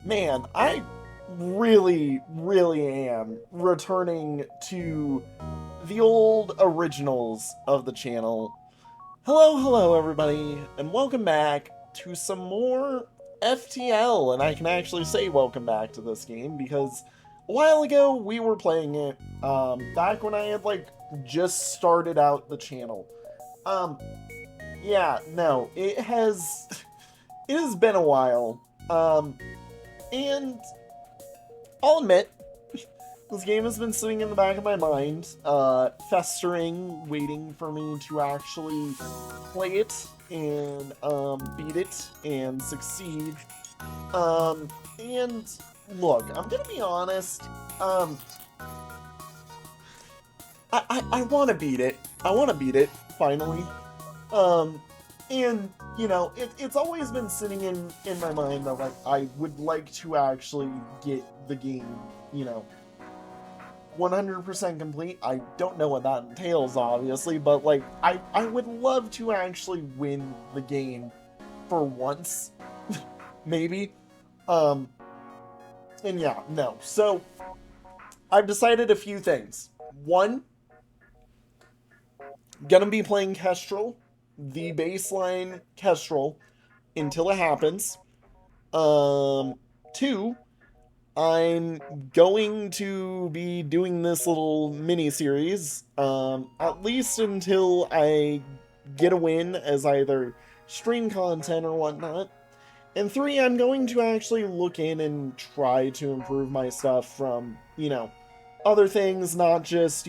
Man, I really, really am returning to the old originals of the channel. Hello, hello, everybody, and welcome back to some more FTL. And I can actually say welcome back to this game because a while ago we were playing it, back when I had, like, just started out the channel. Um, yeah, no, it has been a while. And I'll admit, this game has been sitting in the back of my mind, festering, waiting for me to actually play it and beat it and succeed. And look, I'm gonna be honest. Um, I want to beat it. I want to beat it finally. Um, and it's always been sitting in my mind that, like, I would like to actually get the game, you know, 100% complete. I don't know what that entails, obviously, but, like, I would love to actually win the game for once, maybe. Um, and yeah, no. So I've decided a few things. One, gonna be playing Kestrel, the baseline Kestrel, until it happens. Um, Two, I'm going to be doing this little mini series, at least until I get a win as either stream content or whatnot. And three, I'm going to actually look in and try to improve my stuff from, other things, not just,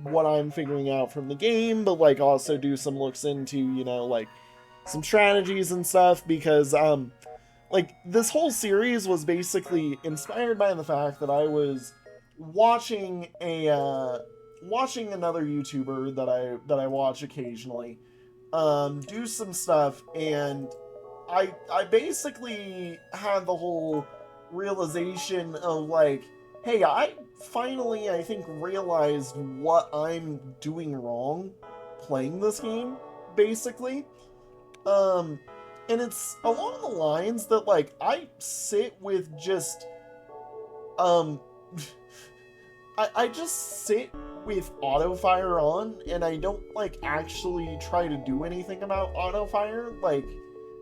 what I'm figuring out from the game, but, like, also do some looks into, like, some strategies and stuff, because, like, this whole series was basically inspired by the fact that I was watching watching another YouTuber that I watch occasionally, do some stuff, and I basically had the whole realization of, like, hey, I finally, I think, realized what I'm doing wrong playing this game, basically. Um, and it's along the lines that, like, I sit with just, um, I just sit with auto fire on, and I don't, like, actually try to do anything about auto fire. Like,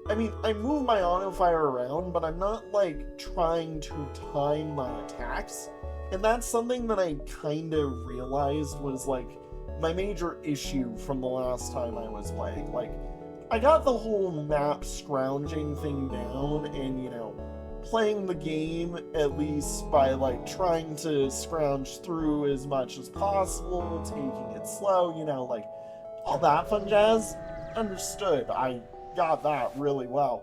I mean, I move my auto fire around, but I'm not, like, trying to time my attacks. And that's something that I kind of realized was, like, my major issue from the last time I was playing. Like, I got the whole map scrounging thing down, and, playing the game at least by, like, trying to scrounge through as much as possible, taking it slow, like, all that fun jazz. Understood. I got that really well.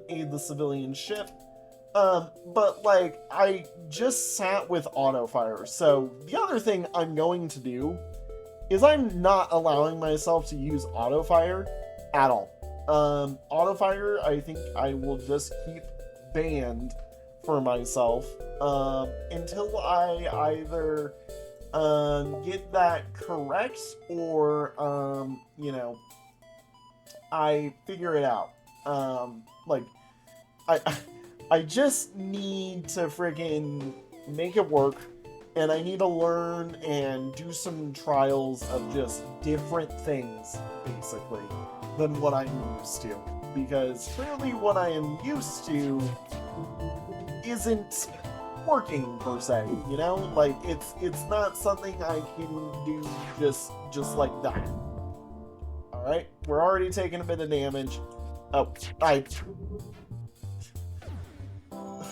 Aid the civilian ship. But, like, I just sat with auto fire. So the other thing I'm going to do is I'm not allowing myself to use auto fire at all. Auto fire, I think I will just keep banned for myself, until I either, get that correct, or, I figure it out. Like, I, I just need to friggin' make it work, and I need to learn and do some trials of just different things, basically, than what I'm used to. Because clearly what I am used to isn't working per se, Like, it's not something I can do just like that. Alright, we're already taking a bit of damage. Oh,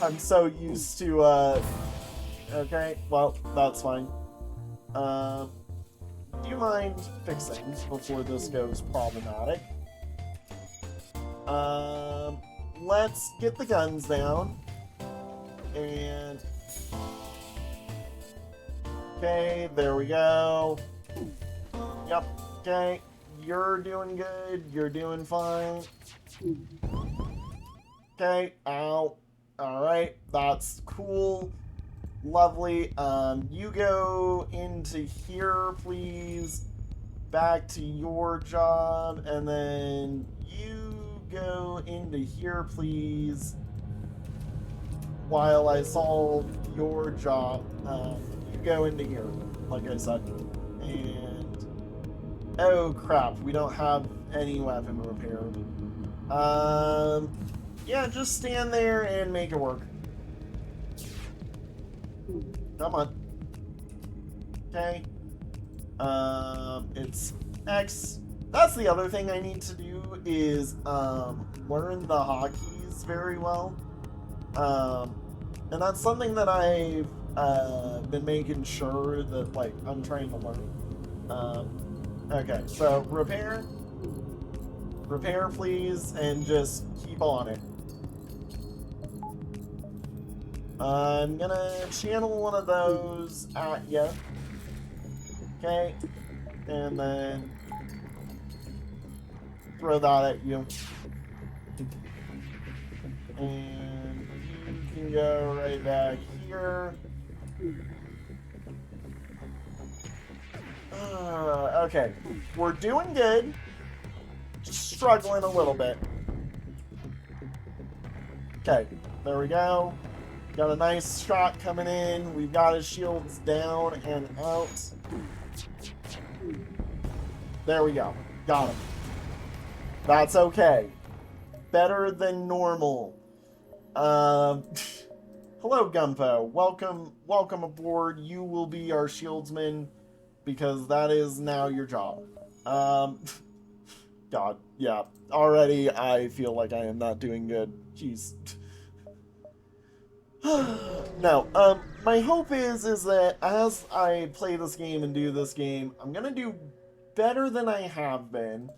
I'm so used to, okay, well, that's fine. Do you mind fixing before this goes problematic? Let's get the guns down. And... okay, there we go. Yep, okay. You're doing good. You're doing fine. Okay, ow. Alright, that's cool. Lovely. You go into here, please. Back to your job, and then you go into here, please. while I solve your job, you go into here, like I said. And oh crap, we don't have any weapon repair. Yeah, just stand there and make it work. Come on. Okay. It's X. That's the other thing I need to do is learn the hotkeys very well. And that's something that I've been making sure that like I'm trying to learn. Okay, so repair, please, and just keep on it. I'm gonna channel one of those at you. Okay, and then throw that at you. And you can go right back here. Okay, we're doing good. Just struggling a little bit. Okay, there we go. Got a nice shot coming in. We've got his shields down and out. There we go. Got him. That's okay. Better than normal. Hello, Gumpo. Welcome aboard. You will be our shieldsman because that is now your job. God, yeah. Already, I feel like I am not doing good. Jeez. No, my hope is that as I play this game and do this game, I'm gonna do better than I have been.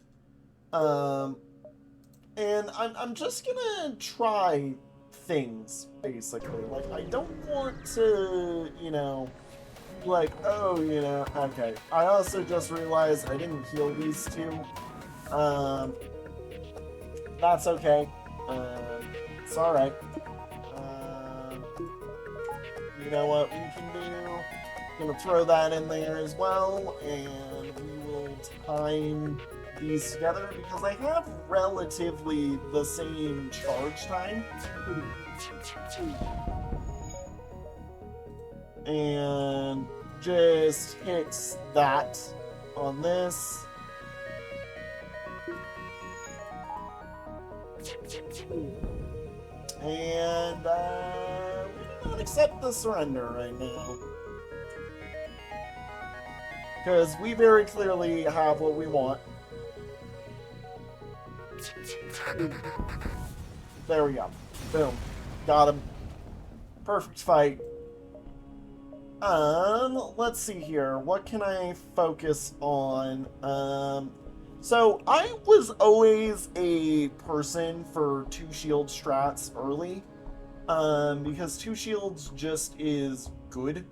And I'm just gonna try things, basically. Like, I don't want to, you know, like, oh, you know, okay. I also just realized I didn't heal these two. That's okay. It's alright. You know what we can do? I'm gonna throw that in there as well, and we will time these together because I have relatively the same charge time. And just hit that on this. And we don't accept the surrender right now. Because we very clearly have what we want. There we go. Boom. Got him. Perfect fight. Let's see here. What can I focus on? So I was always a person for 2 shield strats early. Because 2 shields just is good,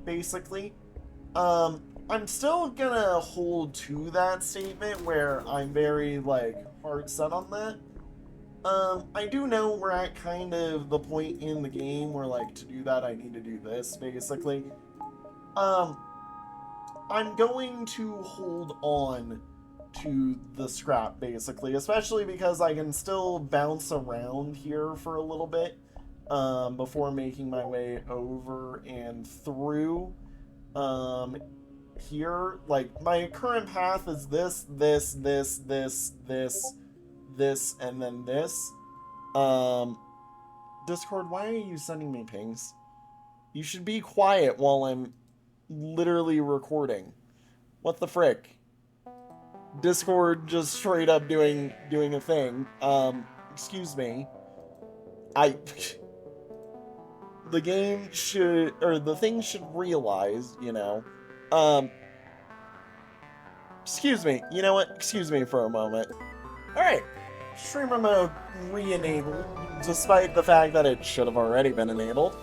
basically. I'm still gonna hold to that statement where I'm very, like, hard set on that. I do know we're at kind of the point in the game where, like, to do that I need to do this, basically. I'm going to hold on to the scrap, basically, especially because I can still bounce around here for a little bit, before making my way over and through, here. Like, my current path is this, and then this. Discord, why are you sending me pings? You should be quiet while I'm literally recording. What the frick? Discord just straight up doing a thing. Excuse me. The game should, or the thing should realize, you know. Excuse me. You know what? Excuse me for a moment. Alright. Streamer mode re-enabled, despite the fact that it should have already been enabled.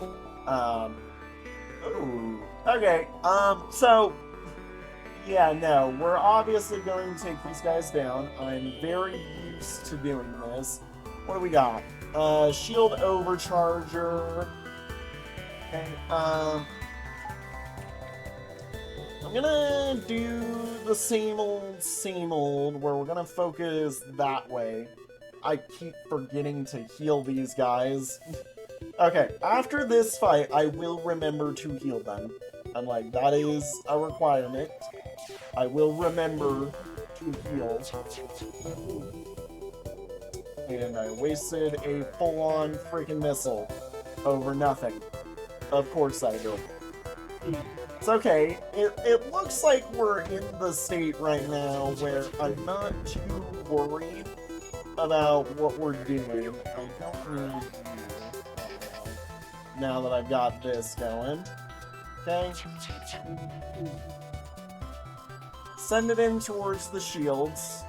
Ooh. Okay, so, yeah, no, we're obviously going to take these guys down. I'm very used to doing this. What do we got? Shield Overcharger. Okay, I'm gonna do the same old, where we're gonna focus that way. I keep forgetting to heal these guys. Okay, after this fight, I will remember to heal them. I'm like, that is a requirement. I will remember to heal. And I wasted a full-on freaking missile over nothing. Of course I do. It's okay. It looks like we're in the state right now where I'm not too worried about what we're doing. I don't need you now that I've got this going. Okay? Send it in towards the shields.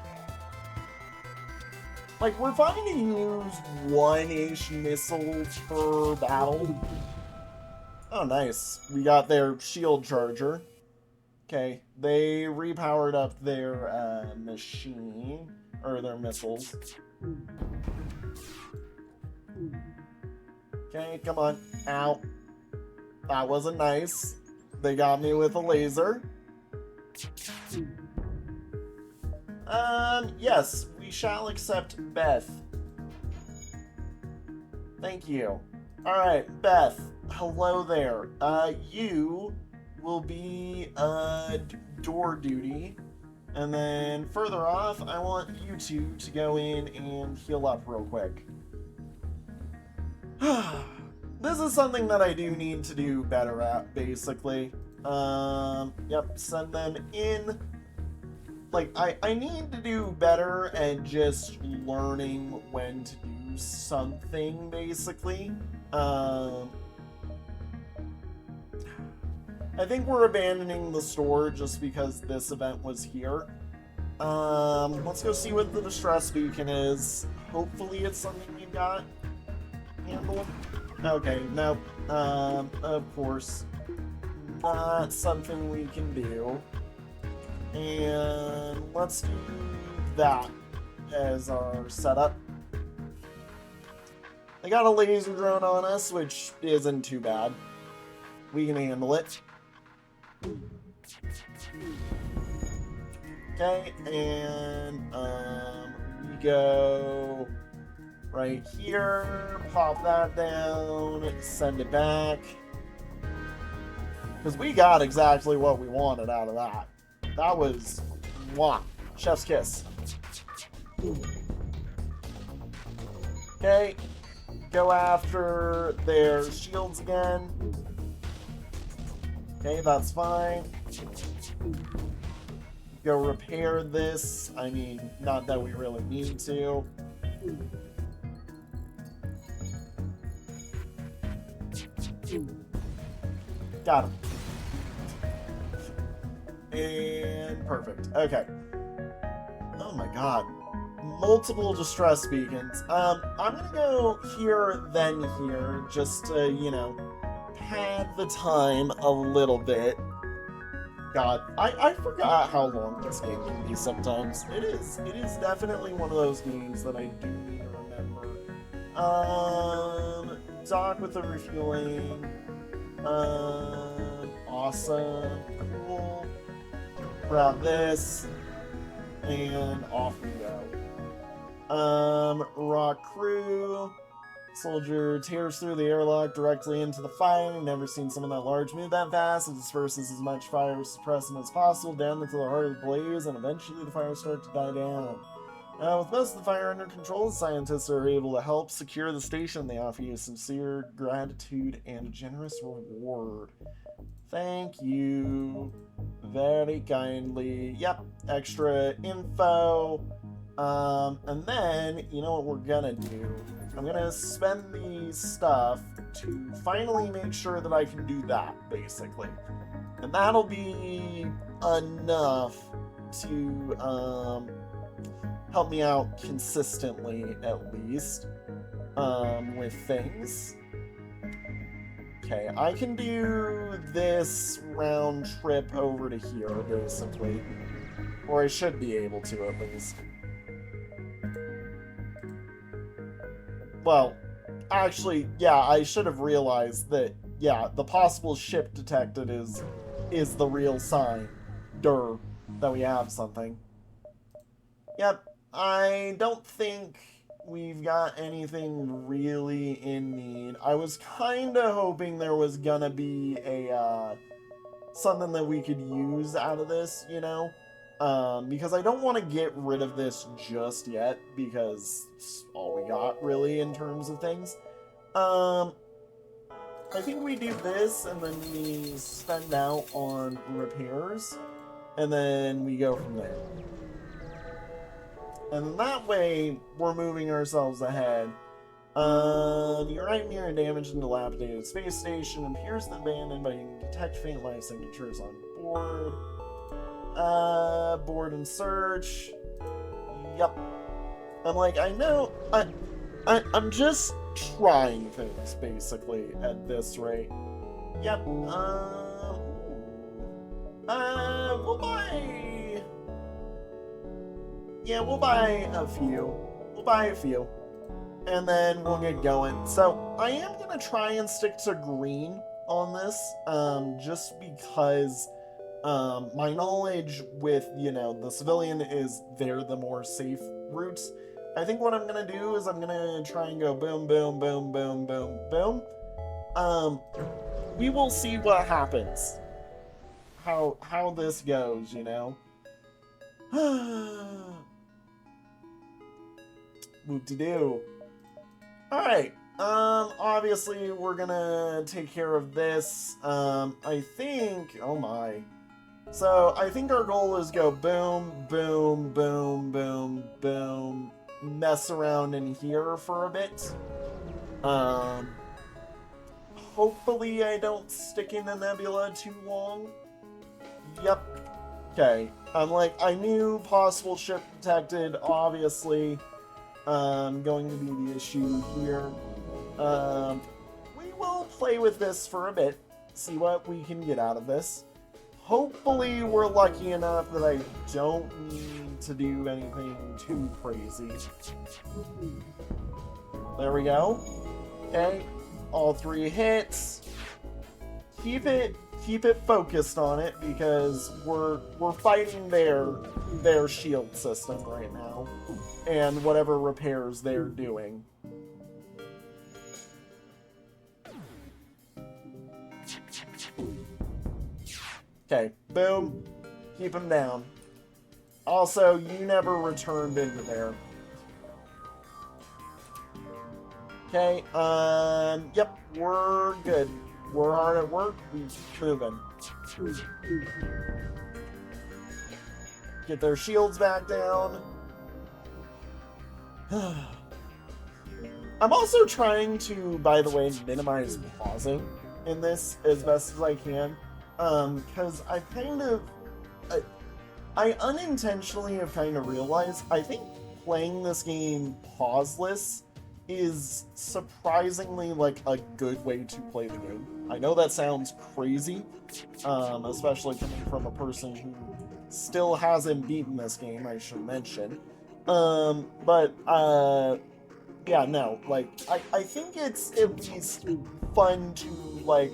Like, we're fine to use one-ish missiles per battle. Oh, nice. We got their shield charger. Okay, they repowered up their machine, or their missiles. Okay, come on. Ow. That wasn't nice. They got me with a laser. Yes, we shall accept Beth. Thank you. Alright, Beth. Hello there. You will be, door duty. And then further off, I want you two to go in and heal up real quick. This is something that I do need to do better at, basically. Yep, send them in. Like, I need to do better at just learning when to do something, basically. I think we're abandoning the store just because this event was here. Let's go see what the distress beacon is. Hopefully it's something you got handled. Okay, nope. Of course. Not something we can do. And let's do that as our setup. They got a laser drone on us, which isn't too bad. We can handle it. Okay, and we go right here, pop that down, send it back. Because we got exactly what we wanted out of that. That was, mwah, chef's kiss. Okay, go after their shields again. Okay, that's fine. Go repair this. I mean, not that we really need to. Got him. And perfect. Okay. Oh my god. Multiple distress beacons. I'm gonna go here, then here, just to, you know, pad the time a little bit. God, I forgot how long this game can be sometimes. It is definitely one of those games that I do need to remember. Dock with the refueling. Awesome. Cool. Grab this. And off we go. Rock crew. Soldier tears through the airlock directly into the fire. Never seen someone that large move that fast. It disperses as much fire suppressant as possible down into the heart of the blaze, and eventually the fire starts to die down. With most of the fire under control, the scientists are able to help secure the station. They offer you sincere gratitude and a generous reward. Thank you very kindly. Yep, extra info. And then, you know what we're gonna do? I'm gonna spend the stuff to finally make sure that I can do that, basically. And that'll be enough to, help me out consistently, at least, with things. Okay, I can do this round trip over to here, basically. Or I should be able to, at least. Well, actually, yeah, I should have realized that, yeah, the possible ship detected is the real sign. That we have something. Yep, I don't think we've got anything really in need. I was kind of hoping there was gonna be a, something that we could use out of this, you know? Because I don't want to get rid of this just yet, because it's all we got, really, in terms of things. I think we do this, and then we spend out on repairs, and then we go from there. And that way, we're moving ourselves ahead. You're right near a damaged and dilapidated space station. Appears abandoned, but you can detect faint life signatures on board. Board and search. Yep. I'm like, I know. I'm just trying things, basically, at this rate. Yep. We'll buy... Yeah, we'll buy a few. We'll buy a few. And then we'll get going. So, I am going to try and stick to green on this, just because my knowledge with, you know, the civilian is they're the more safe routes. I think what I'm going to do is I'm going to try and go boom, boom, boom, boom, boom, boom. We will see what happens. How this goes, you know? Whoop-de-doo. Alright, obviously we're gonna take care of this. I think, oh my. So, I think our goal is go boom, boom, boom, boom, boom, mess around in here for a bit. Hopefully I don't stick in the nebula too long. Yep. Okay, I knew possible ship detected, obviously. Going to be the issue here. We will play with this for a bit, see what we can get out of this. Hopefully we're lucky enough that I don't need to do anything too crazy. There we go. Okay, all 3 hits. Keep it focused on it, because we're fighting their shield system right now, and whatever repairs they're doing. Okay, boom. Keep him down. Also, you never returned into there. Okay, yep, we're good. We're hard at work, we keep moving. Get their shields back down. I'm also trying to, by the way, minimize pausing in this as best as I can. Because I unintentionally have kind of realized, I think playing this game pauseless is surprisingly like a good way to play the game. I know that sounds crazy, especially coming from a person who still hasn't beaten this game, I should mention. Yeah, no, like, I think it's at least fun to, like,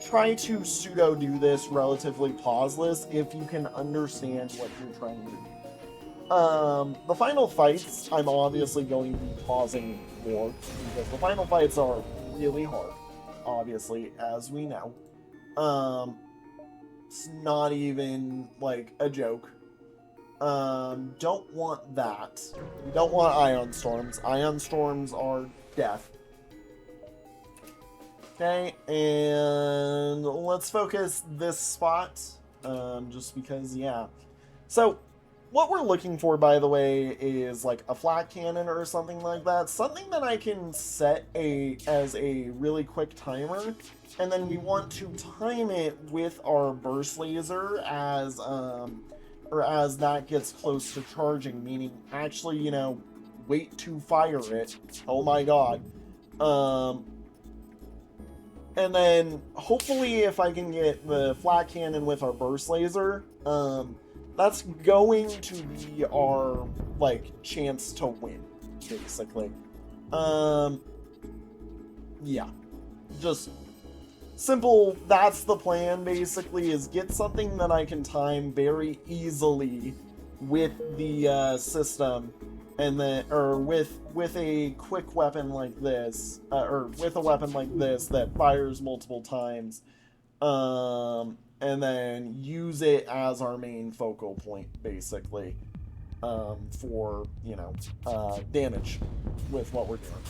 try to pseudo-do this relatively pauseless if you can understand what you're trying to do. The final fights, I'm obviously going to be pausing more, because the final fights are really hard, obviously, as we know. It's not even, like, a joke. Don't want that. You don't want ion storms. Ion storms are death. Okay, and let's focus this spot, just because, yeah. So, what we're looking for, by the way, is like a flat cannon or something like that. Something that I can set as a really quick timer, and then we want to time it with our burst laser as that gets close to charging, meaning actually, you know, wait to fire it. Oh my god. And then, hopefully, if I can get the flat cannon with our burst laser, that's going to be our, like, chance to win, basically. Yeah. Just simple, that's the plan, basically, is get something that I can time very easily with the system, and then, or with a quick weapon like this, or with a weapon like this that fires multiple times, and then use it as our main focal point, basically, for, you know, damage with what we're doing.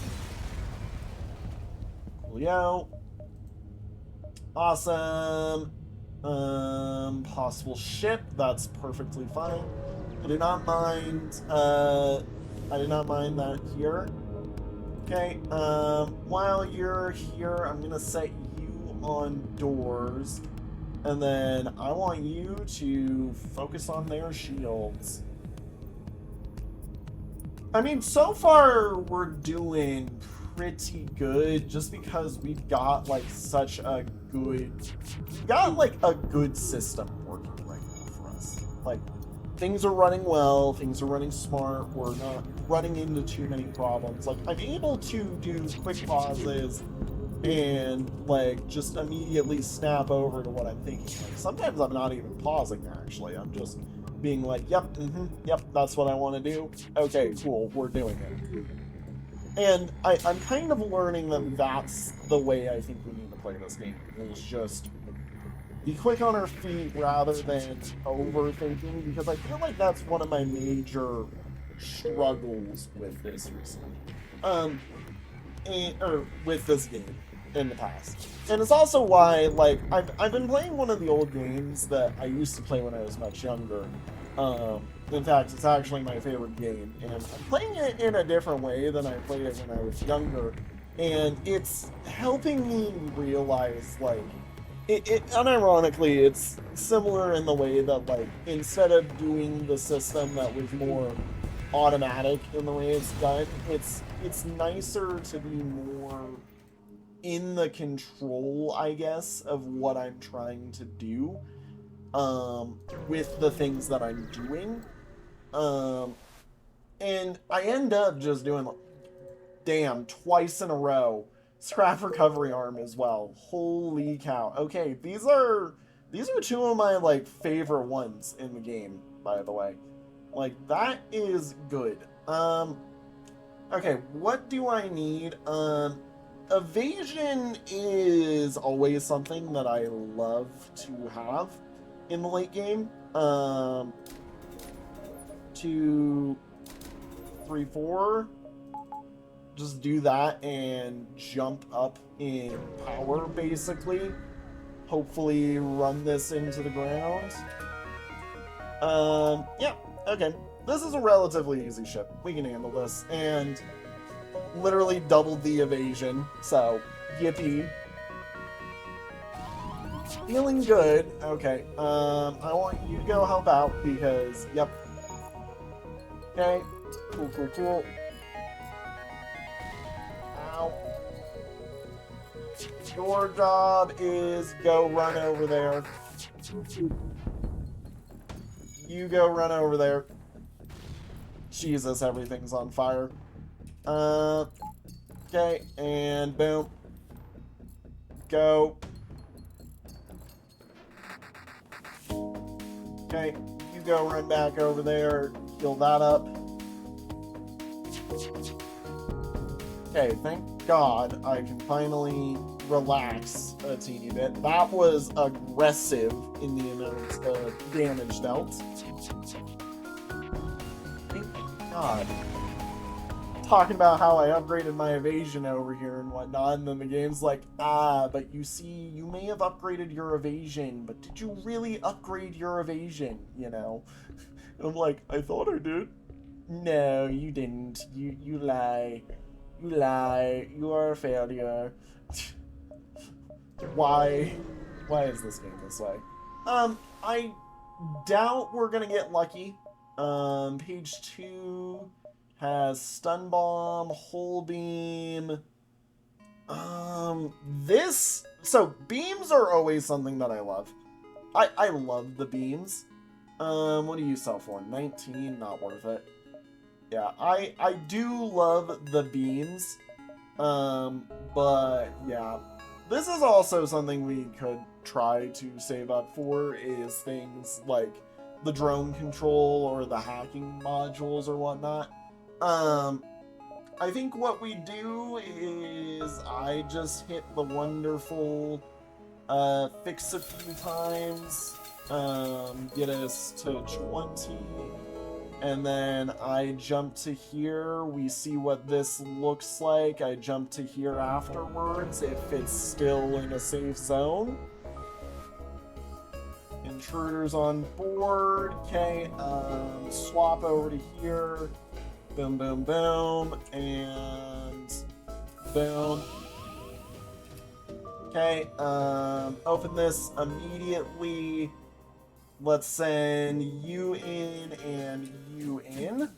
Coolio. Awesome. Possible ship, that's perfectly fine. I do not mind, that here. Okay, while you're here, I'm gonna set you on doors, and then I want you to focus on their shields. I mean, so far we're doing pretty good, just because we've got like such a good, a good system working right now for us. Like, things are running well, things are running smart, we're not running into too many problems. Like, I'm able to do quick pauses and like just immediately snap over to what I'm thinking. Like, sometimes I'm not even pausing actually, I'm just being like, yep, yep, that's what I want to do. Okay, cool, we're doing it. And I'm kind of learning that that's the way I think we need to play this game, is just be quick on our feet rather than overthinking, because I feel like that's one of my major struggles with this recently. Or with this game in the past. And it's also why, like, I've been playing one of the old games that I used to play when I was much younger. In fact, it's actually my favorite game, and I'm playing it in a different way than I played it when I was younger, and it's helping me realize, like, unironically, it's similar in the way that, like, instead of doing the system that was more automatic in the way it's done, it's nicer to be more in the control, I guess, of what I'm trying to do, with the things that I'm doing. And I end up just doing, damn, twice in a row, scrap recovery arm as well. Holy cow. Okay, these are two of my, like, favorite ones in the game, by the way. Like, that is good. Okay, what do I need? Evasion is always something that I love to have in the late game. 2, 3, 4. Just do that and jump up in power, basically. Hopefully run this into the ground. Yeah, okay. This is a relatively easy ship. We can handle this. And literally doubled the evasion, so yippee. Feeling good. Okay, I want you to go help out because, yep. Okay, cool. Ow. Your job is go run over there. You go run over there. Jesus, everything's on fire. Okay, and boom. Go. Okay, you go run back over there, heal that up. Okay, thank God I can finally relax a teeny bit. That was aggressive in the amount of damage dealt. Thank God. Talking about how I upgraded my evasion over here and whatnot, and then the game's like, but you see, you may have upgraded your evasion, but did you really upgrade your evasion, you know? And I'm like, I thought I did. No, you didn't. You lie. You lie. You are a failure. Why is this game this way? I doubt we're gonna get lucky. Page 2... has stun bomb, hull beam. So beams are always something that I love. I love the beams. What do you sell for? 19, not worth it. Yeah, I do love the beams. But yeah, this is also something we could try to save up for, is things like the drone control or the hacking modules or whatnot. I think what we do is I just hit the wonderful fix a few times, get us to 20, and then I jump to here. We see what this looks like. I jump to here afterwards if it's still in a safe zone. Intruders on board. Okay, swap over to here. Boom, boom, boom, and boom. Okay, open this immediately. Let's send you in and you in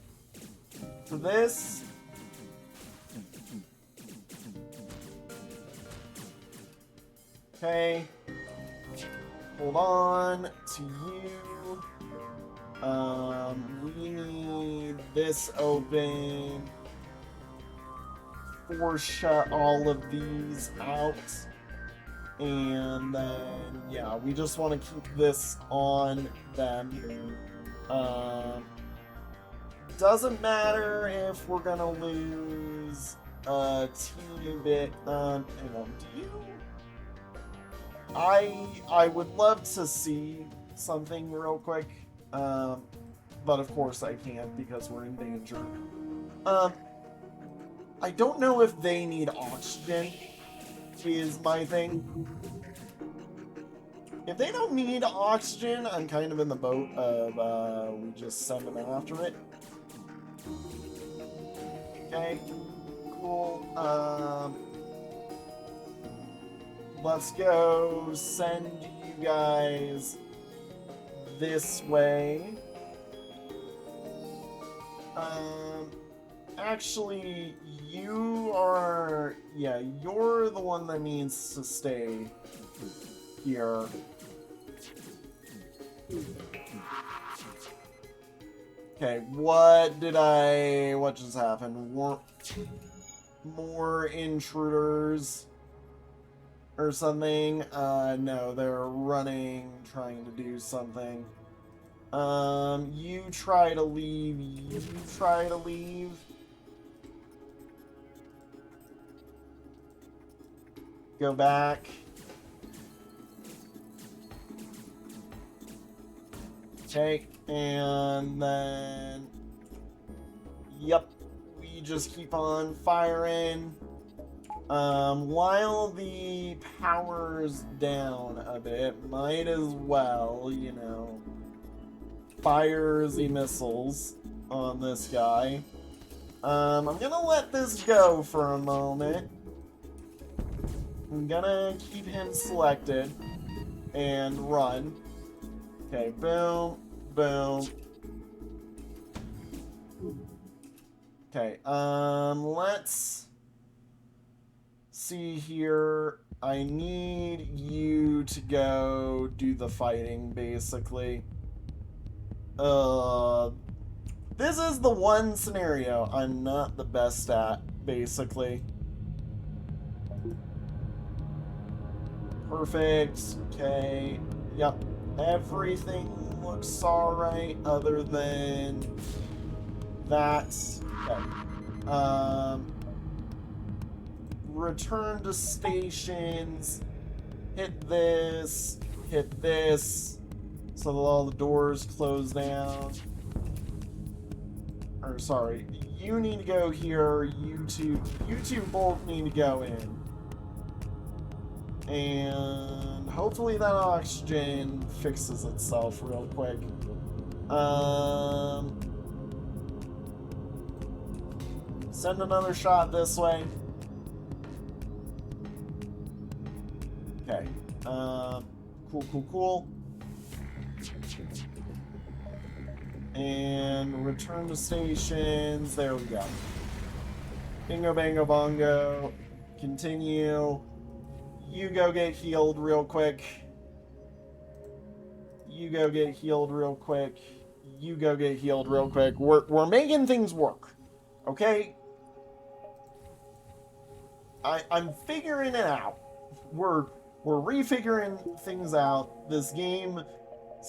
to this. Okay. Hold on to you. We need this open. Force shut all of these out. And then, yeah, we just want to keep this on them. Doesn't matter if we're gonna lose a teeny bit. Hang on, do you? I would love to see something real quick, but of course I can't because we're in danger. I don't know if they need oxygen, is my thing. If they don't need oxygen, I'm kind of in the boat of we just send them after it. Okay, cool. Let's go send you guys this way. Actually, you are... Yeah, you're the one that needs to stay here. Okay, what just happened? More intruders or something? No, they're running, trying to do something. You try to leave. Go back. Okay, and then... Yep, we just keep on firing. While the power's down a bit, might as well, you know, fire the missiles on this guy. I'm gonna let this go for a moment. I'm gonna keep him selected and run. Okay, boom, boom. Okay, let's see here. I need you to go do the fighting, basically. This is the one scenario I'm not the best at, basically. Perfect. Okay. Yep. Everything looks alright other than that. Okay. Return to stations. Hit this. Hit this. So that all the doors close down. Or, sorry. You need to go here. You two both need to go in. And hopefully that oxygen fixes itself real quick. Send another shot this way. Okay. Cool. And return to stations. There we go. Bingo, bango, bongo. Continue. You go get healed real quick. You go get healed real quick. You go get healed real quick. We're making things work. Okay? I'm figuring it out. We're refiguring things out. This game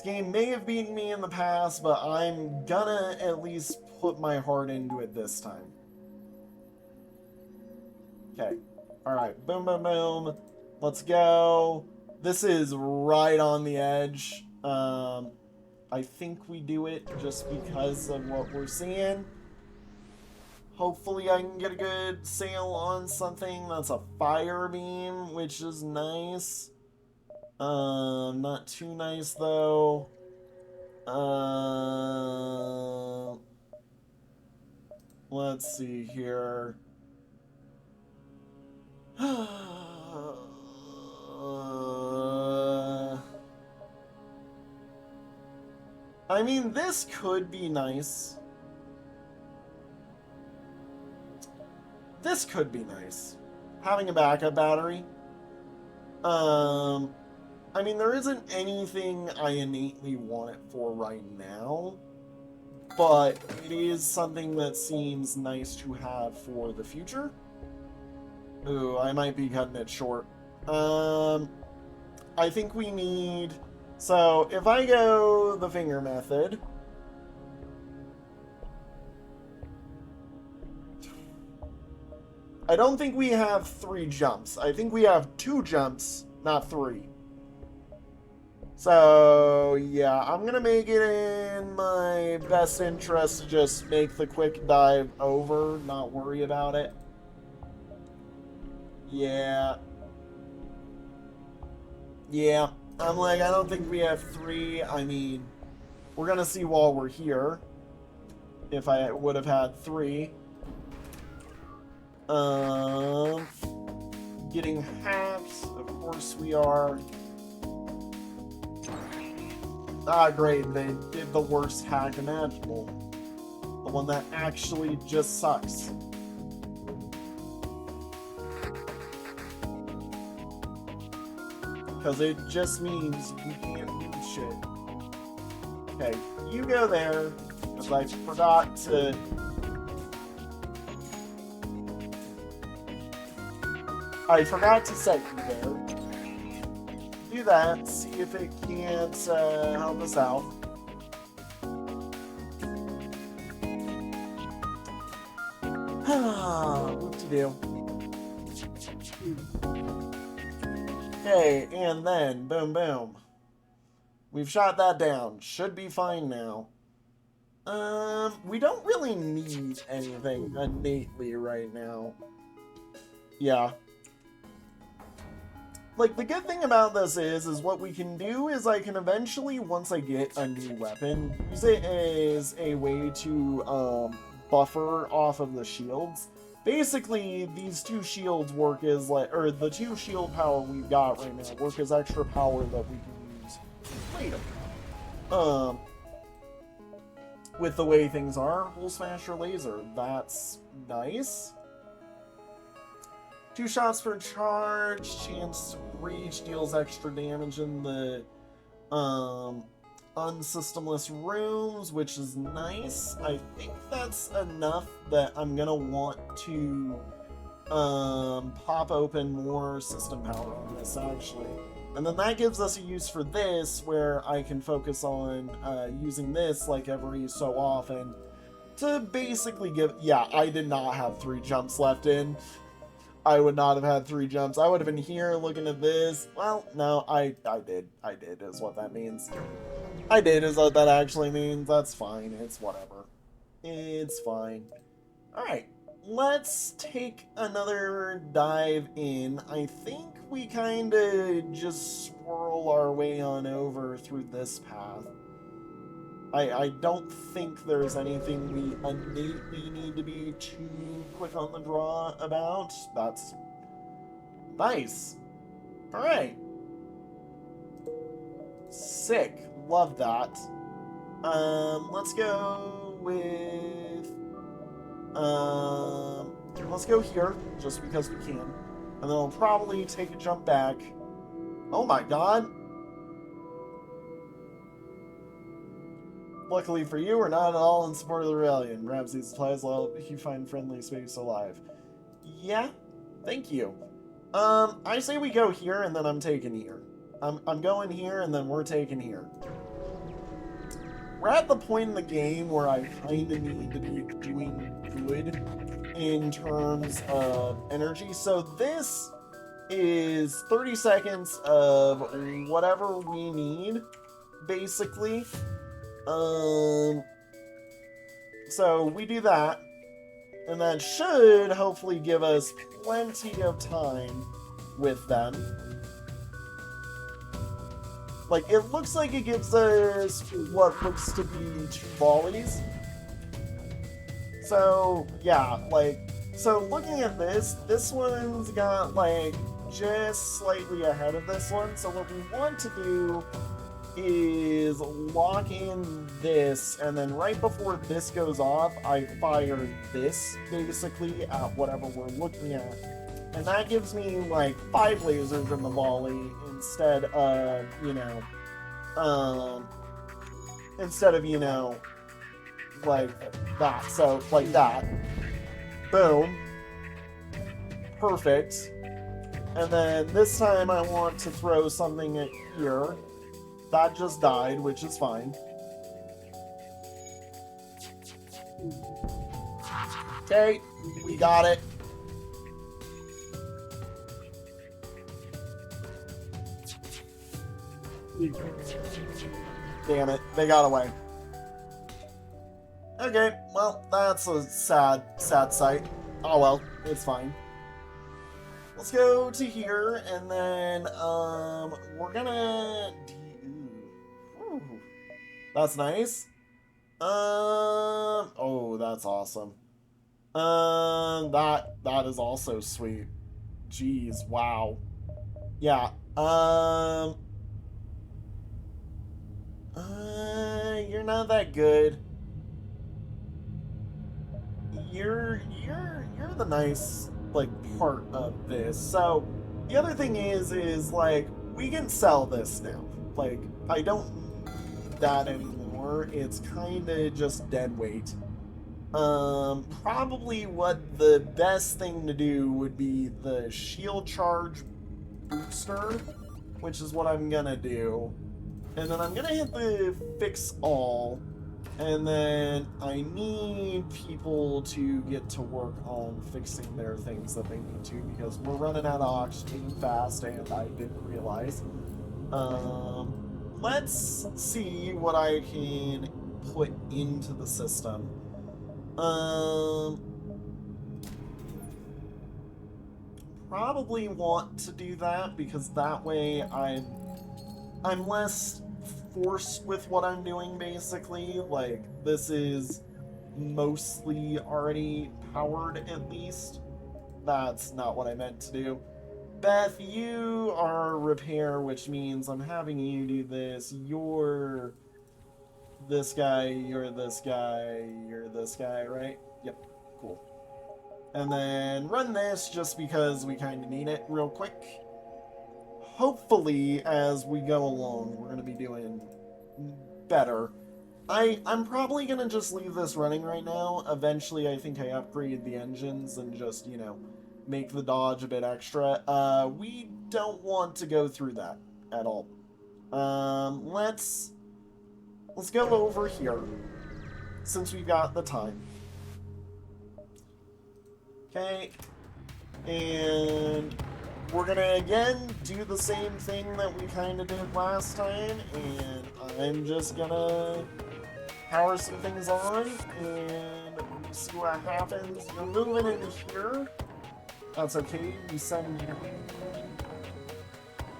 may have beaten me in the past, but I'm gonna at least put my heart into it this time. Okay. Alright. Boom, boom, boom. Let's go. This is right on the edge. I think we do it just because of what we're seeing. Hopefully I can get a good sail on something that's a fire beam, which is nice. Not too nice though. Let's see here. I mean, this could be nice. This could be nice. Having a backup battery. I mean, there isn't anything I innately want it for right now, but it is something that seems nice to have for the future. Ooh, I might be cutting it short. I think we need... So, if I go the finger method... I don't think we have 3 jumps. I think we have 2 jumps, not 3. So, yeah, I'm gonna make it in my best interest to just make the quick dive over, not worry about it. Yeah. Yeah, I'm like, I don't think we have 3. I mean, we're gonna see while we're here if I would have had 3. Getting hacks, of course we are. Ah, great, they did the worst hack imaginable. The one that actually just sucks. Because it just means you can't do shit. Okay, you go there, because I forgot to... I forgot to set you there. Do that, see if it can't help us out. What to do? Okay, and then, boom, boom. We've shot that down. Should be fine now. We don't really need anything innately right now. Yeah. Like, the good thing about this is what we can do is I can eventually, once I get a new weapon, use it as a way to, buffer off of the shields. Basically, these 2 shields work as, like, or the 2 shield power we've got right now work as extra power that we can use later. With the way things are, Hole Smasher Laser, that's nice. 2 shots per charge, chance to reach, deals extra damage in the unsystemless rooms, which is nice. I think that's enough that I'm gonna want to pop open more system power on this, actually. And then that gives us a use for this, where I can focus on using this like every so often to basically give... Yeah, I did not have 3 jumps left in. I would not have had 3 jumps. I would have been here looking at this. Well, no, I did. I did is what that means. I did is what that actually means. That's fine. It's whatever. It's fine. Alright. Let's take another dive in. I think we kind of just swirl our way on over through this path. I don't think there's anything we innately need to be too quick on the draw about. That's nice. Alright. Sick. Love that. Let's go with... let's go here, just because we can. And then I'll probably take a jump back. Oh my god. Luckily for you, we're not at all in support of the rebellion. Grabs these supplies will help you find friendly space alive. Yeah, thank you. I say we go here and then I'm taking here. I'm going here and then we're taking here. we're at the point in the game where I kind of need to be doing good in terms of energy. So this is 30 seconds of whatever we need, basically. So we do that, and that should hopefully give us plenty of time with them. Like, it looks like it gives us what looks to be 2 volleys. So, yeah, like, so looking at this one's got, like, just slightly ahead of this one. So what we want to do is lock in this, and then right before this goes off, I fire this, basically, at whatever we're looking at. And that gives me, like, 5 lasers in the volley instead of, you know, like that. So, like that. Boom. Perfect. And then this time I want to throw something at here. That just died, which is fine. Okay, we got it. Damn it, they got away. Okay, well, that's a sad sight. Oh well, it's fine. Let's go to here, and then, we're gonna... Ooh, that's nice. Oh, that's awesome. That is also sweet. Jeez, wow. Yeah, you're not that good. You're the nice, like, part of this. So, the other thing is, like, we can sell this now. Like, I don't need that anymore. It's kinda just dead weight. Probably what the best thing to do would be the shield charge booster, which is what I'm gonna do. And then I'm gonna hit the fix all, and then I need people to get to work on fixing their things that they need to, because we're running out of oxygen fast, and I didn't realize. Let's see what I can put into the system. Probably want to do that, because that way I'm less forced with what I'm doing, basically. Like, this is mostly already powered, at least. That's not what I meant to do. Beth, you are repair, which means I'm having you do this. You're this guy, you're this guy, you're this guy, right? Yep, cool. And then run this just because we kind of need it real quick. Hopefully, as we go along, we're going to be doing better. I'm probably going to just leave this running right now. Eventually, I think I upgrade the engines and just, you know, make the dodge a bit extra. We don't want to go through that at all. Let's go over here, since we've got the time. Okay, and we're gonna again do the same thing that we kind of did last time, and I'm just gonna power some things on and see what happens. You're moving into here. That's okay. We send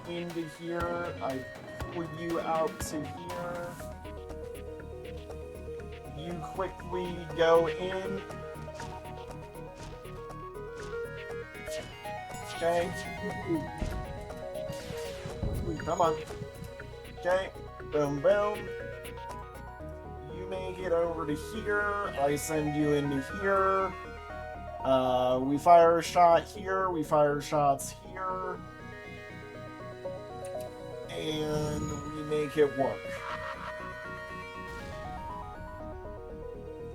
you into here. I pull you out to here. You quickly go in. Okay. Come on. Okay. Boom, boom. You make it over to here. I send you into here. We fire a shot here. We fire shots here. And we make it work.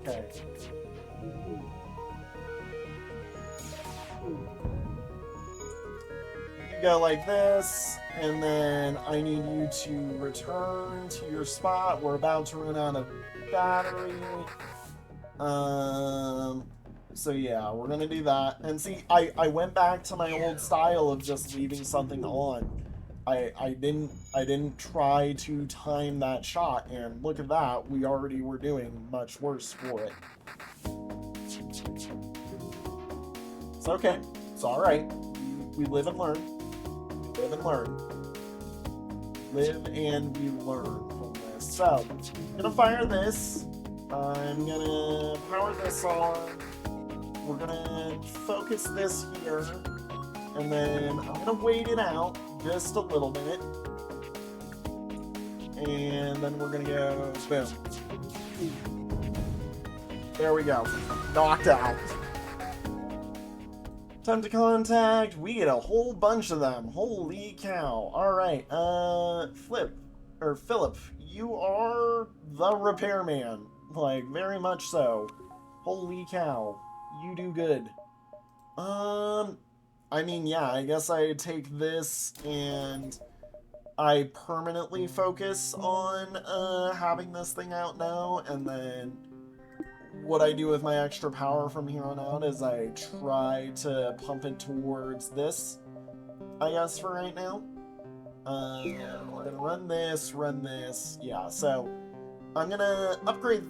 Okay. go like this, and then I need you to return to your spot. We're about to run out of battery. So yeah, we're gonna do that. And see, I went back to my old style of just leaving something on. I didn't try to time that shot, and look at that, we already were doing much worse for it. It's okay. It's alright. We live and learn. We live and learn. Live and we learn from this. So, I'm gonna fire this. I'm gonna power this on. We're gonna focus this here. And then I'm gonna wait it out just a little bit. And then we're gonna go boom. There we go. Knocked out. Time to contact. We get a whole bunch of them. Holy cow. Alright, Philip, you are the repairman. Like, very much so. Holy cow. You do good. I mean, yeah, I guess I take this and I permanently focus on having this thing out now, and then what I do with my extra power from here on out is I try to pump it towards this, I guess, for right now. We're gonna run this, yeah, so I'm gonna upgrade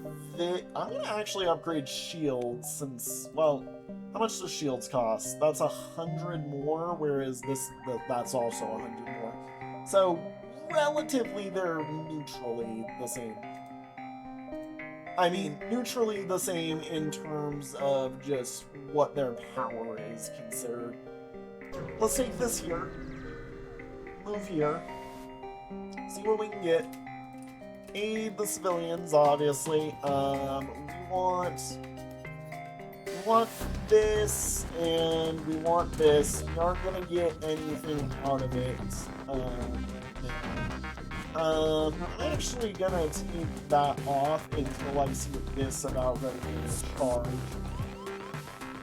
I'm gonna actually upgrade shields since, well, how much does shields cost? That's 100 more, whereas that's also 100 more. So, relatively, they're neutrally the same. I mean, neutrally the same in terms of just what their power is considered. Let's take this here. Move here. See what we can get. Aid the civilians, obviously. We want this, and we want this. We aren't gonna get anything out of it. I'm actually gonna take that off until I see this about ready to charge.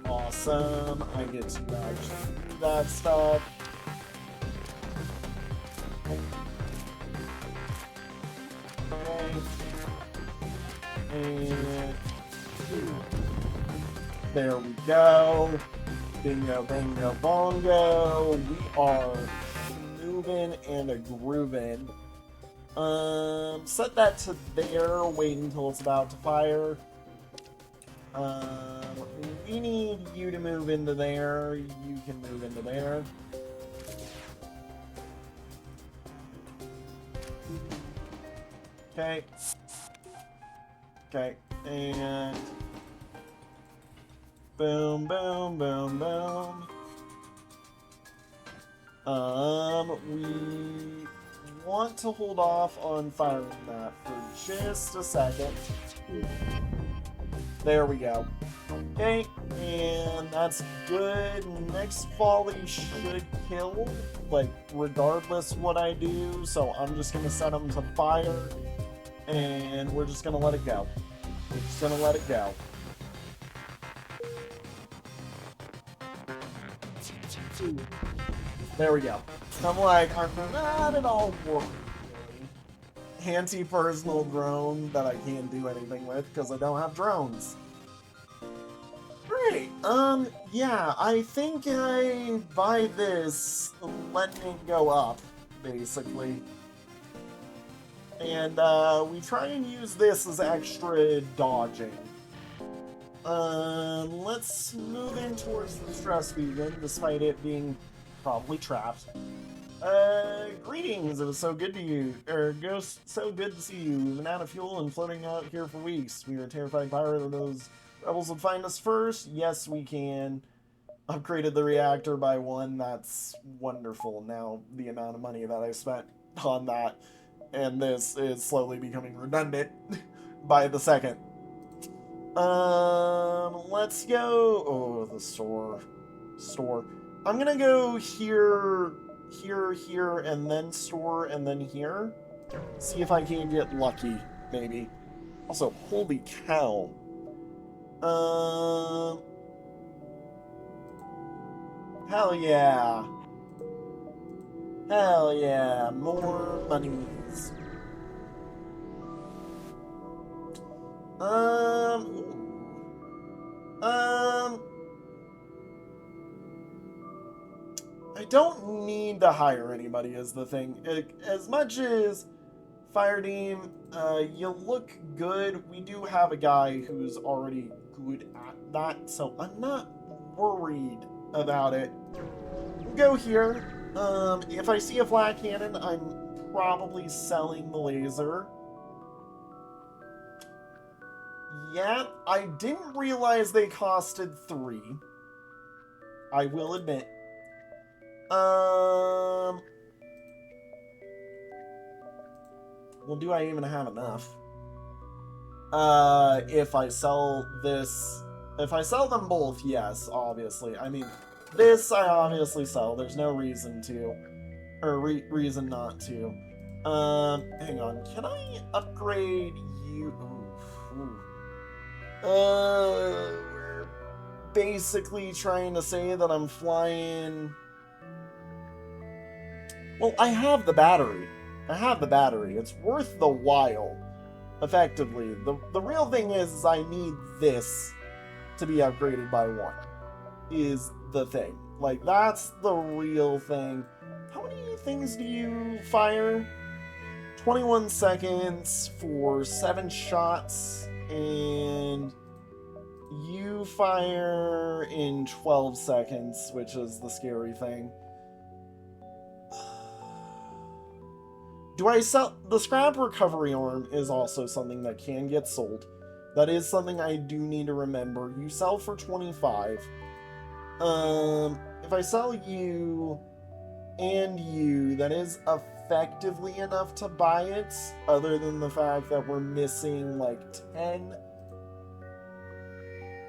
Awesome. I get to actually do that stuff. Okay. And there we go. Bingo, bango, bongo. We are moving and a grooving. Set that to there, wait until it's about to fire. We need you to move into there, you can move into there. Okay. Okay, and boom, boom, boom, boom. We want to hold off on firing that for just a second. There we go. Okay, and that's good. Next volley should kill, like, regardless what I do, so I'm just gonna set them to fire, and we're just gonna let it go. We're just gonna let it go. There we go. I'm like, I'm not at all worried. Anti-personal drone that I can't do anything with because I don't have drones. Great. Yeah, I think I buy this, letting it go up, basically. And, we try and use this as extra dodging. Let's move in towards the stress beacon, despite it being probably trapped. Greetings, it was so good to you, Ghost, so good to see you. We've been out of fuel and floating out here for weeks. We were terrified pirate of those rebels would find us first. Yes, we can. Upgraded the reactor by 1, that's wonderful. Now, the amount of money that I spent on that, and this is slowly becoming redundant by the second. Let's go, oh, the store. I'm gonna go here, here, and then store, and then here. See if I can get lucky, maybe. Also, holy cow. Hell yeah. Hell yeah, more monies. I don't need to hire anybody is the thing. As much as Fire Team, you look good. We do have a guy who's already good at that, so I'm not worried about it. We'll go here. If I see a flat cannon, I'm probably selling the laser. Yeah, I didn't realize they costed 3. I will admit. Well, do I even have enough? If I sell this... If I sell them both, yes, obviously. I mean, this I obviously sell. There's no reason to. Or reason not to. Hang on. Can I upgrade you? Ooh. We're basically trying to say that I'm flying... Well, I have the battery. It's worth the while, effectively. The real thing is I need this to be upgraded by 1, is the thing. Like, that's the real thing. How many things do you fire? 21 seconds for 7 shots, and you fire in 12 seconds, which is the scary thing. Do I sell... The scrap recovery arm is also something that can get sold. That is something I do need to remember. You sell for 25. If I sell you and you, that is effectively enough to buy it, other than the fact that we're missing like 10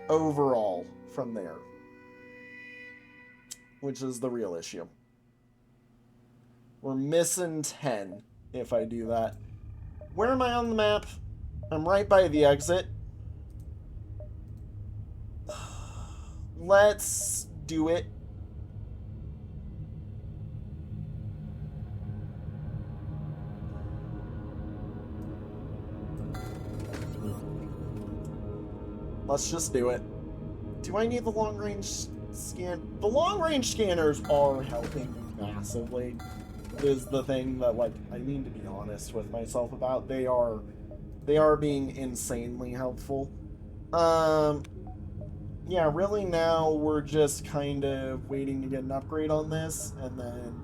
overall from there, which is the real issue. We're missing 10 if I do that. Where am I on the map? I'm right by the exit. Let's do it. Let's just do it. Do I need the long-range scan? The long-range scanners are helping massively. Is the thing that, like, I need to be honest with myself about. They are being insanely helpful. Yeah, really now we're just kind of waiting to get an upgrade on this, and then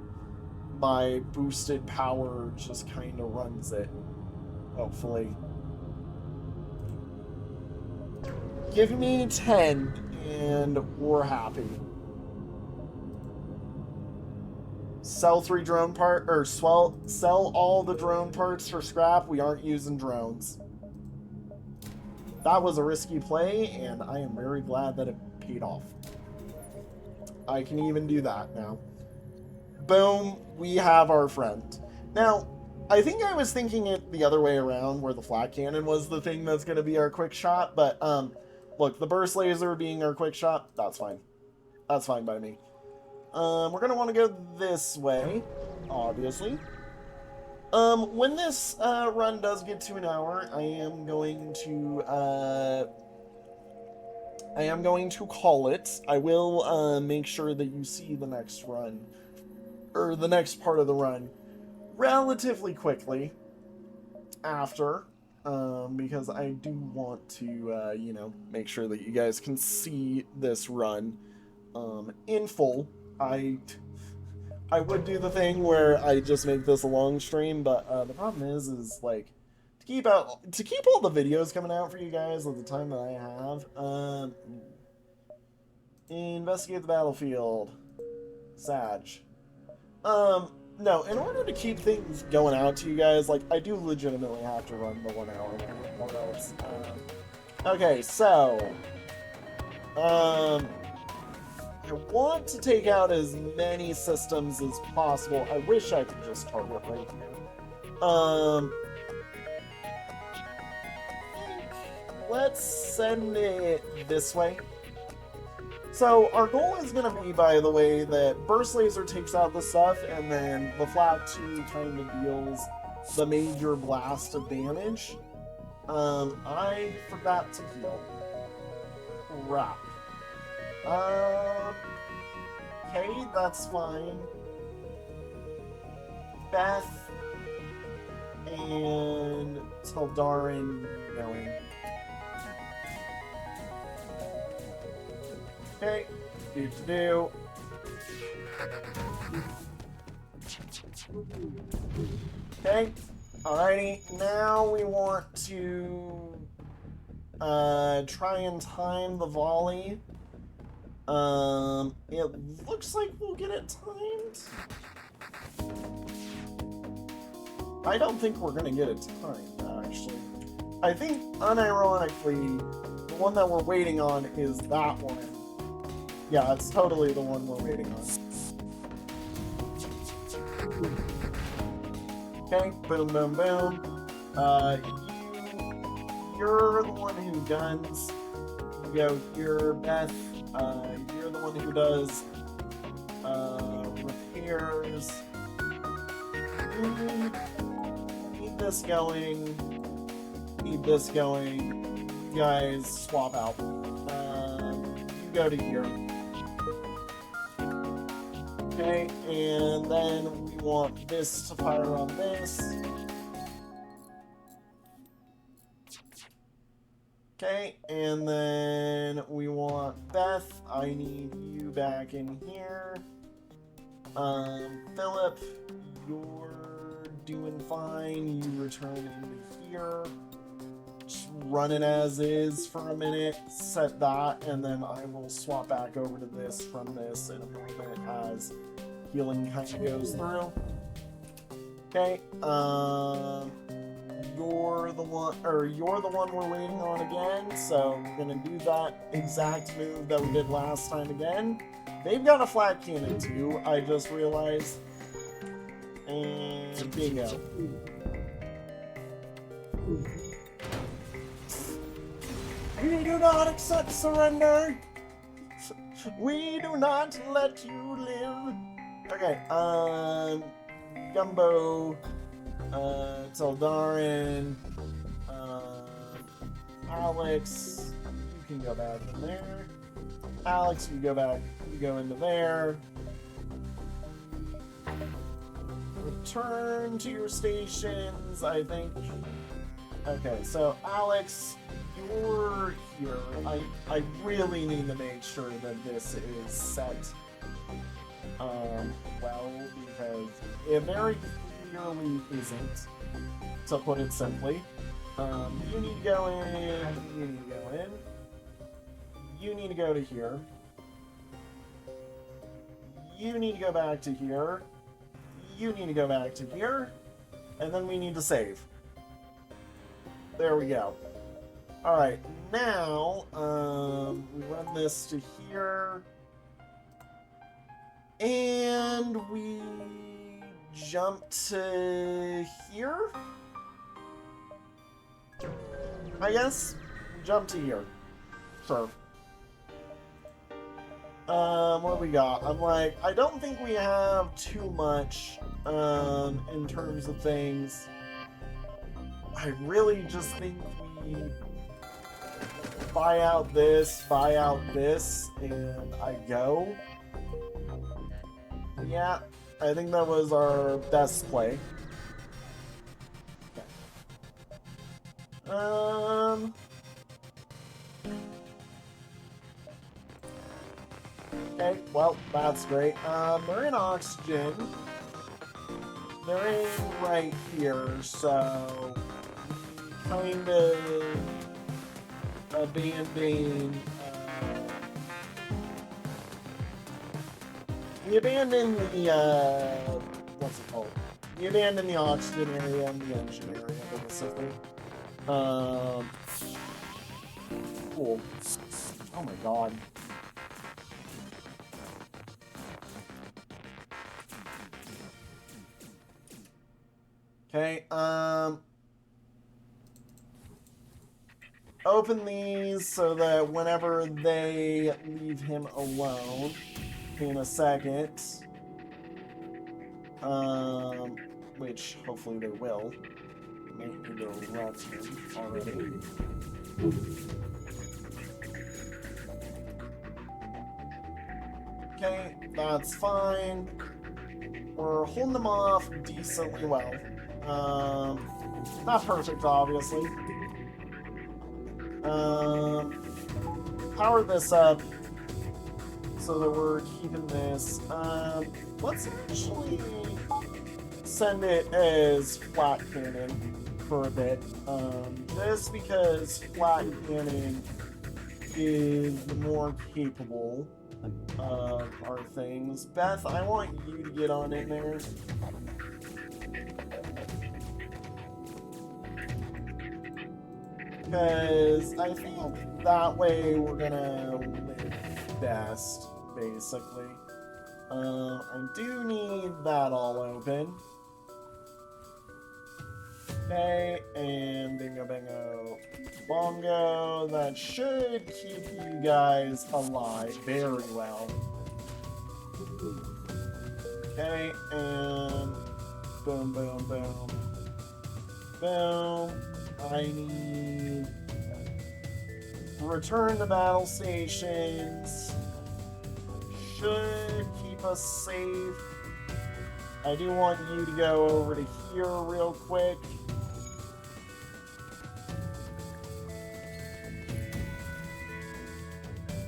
my boosted power just kind of runs it, hopefully. Give me 10, and we're happy. Sell 3 drone part, or sell all the drone parts for scrap. We aren't using drones. That was a risky play, and I am very glad that it paid off. I can even do that now. Boom, we have our friend. Now, I think I was thinking it the other way around, where the flat cannon was the thing that's going to be our quick shot, but, look, the burst laser being our quick shot, that's fine. That's fine by me. We're going to want to go this way, obviously. When this run does get to an hour, I am going to call it. I will make sure that you see the next run, or the next part of the run, relatively quickly after, because I do want to, you know, make sure that you guys can see this run in full. I would do the thing where I just make this a long stream, but the problem is like to keep all the videos coming out for you guys at the time that I have. Investigate the battlefield. Sag. No, in order to keep things going out to you guys, like, I do legitimately have to run the 1 hour or else. Okay, so I want to take out as many systems as possible. I wish I could just target right here. Let's send it this way. So our goal is going to be, by the way, that Burst Laser takes out the stuff, and then the Flak 2 kind of deals the major blast of damage. I forgot to heal. Crap. Okay, that's fine. Beth and Teldarin going. Okay, do. Okay, alrighty. Now we want to try and time the volley. It looks like we'll get it timed. I don't think we're gonna get it timed, actually. I think, unironically, the one that we're waiting on is that one. Yeah, it's totally the one we're waiting on. Okay, boom, boom, boom. You're the one who guns. You go here, Beth. You're the one who does repairs. Need this going. Need this going. You guys swap out. You go to here. Okay, and then we want this to fire on this. Okay, and then we want Beth. I need you back in here. Philip, you're doing fine. You return into here. Just run it as is for a minute. Set that, and then I will swap back over to this from this in a moment as healing kind of goes through. Okay, you're the one we're waiting on again, so we're gonna do that exact move that we did last time again. They've got a flat cannon too, I just realized. And bingo. We do not accept surrender. We do not let you live. Okay, Gumbo, Teldarin, Alex, you can go back in there. Alex, you go back, you go into there. Return to your stations, I think. Okay, so Alex, you're here. I really need to make sure that this is set well, because it very clearly isn't, to put it simply. You need to go in, you need to go in, you need to go to here, you need to go back to here, you need to go back to here, and then we need to save. There we go. Alright, now, we run this to here, and we jump to here? I guess? Jump to here. Sure. What we got? I'm like, I don't think we have too much, in terms of things. I really just think we buy out this, and I go. Yeah, I think that was our best play. Okay. Okay, well, that's great. They're in oxygen. They're in right here, so kind of abandon. We abandon the what's it called? We abandon the oxygen area and the engine area, basically. Cool. Oh my god. Okay, open these so that whenever they leave him alone in a second, which hopefully they will. Might need to run him already. Okay, that's fine. We're holding them off decently well. Not perfect, obviously. Power this up so that we're keeping this. Let's actually send it as flat cannon for a bit. Just because flat cannon is the more capable of our things. Beth, I want you to get on in there. Because I think that way we're gonna live best, basically. I do need that all open. Okay, and bingo, bingo, bongo. That should keep you guys alive very well. Okay, and boom, boom, boom, boom. I need return to battle stations. Should keep us safe. I do want you to go over to here real quick.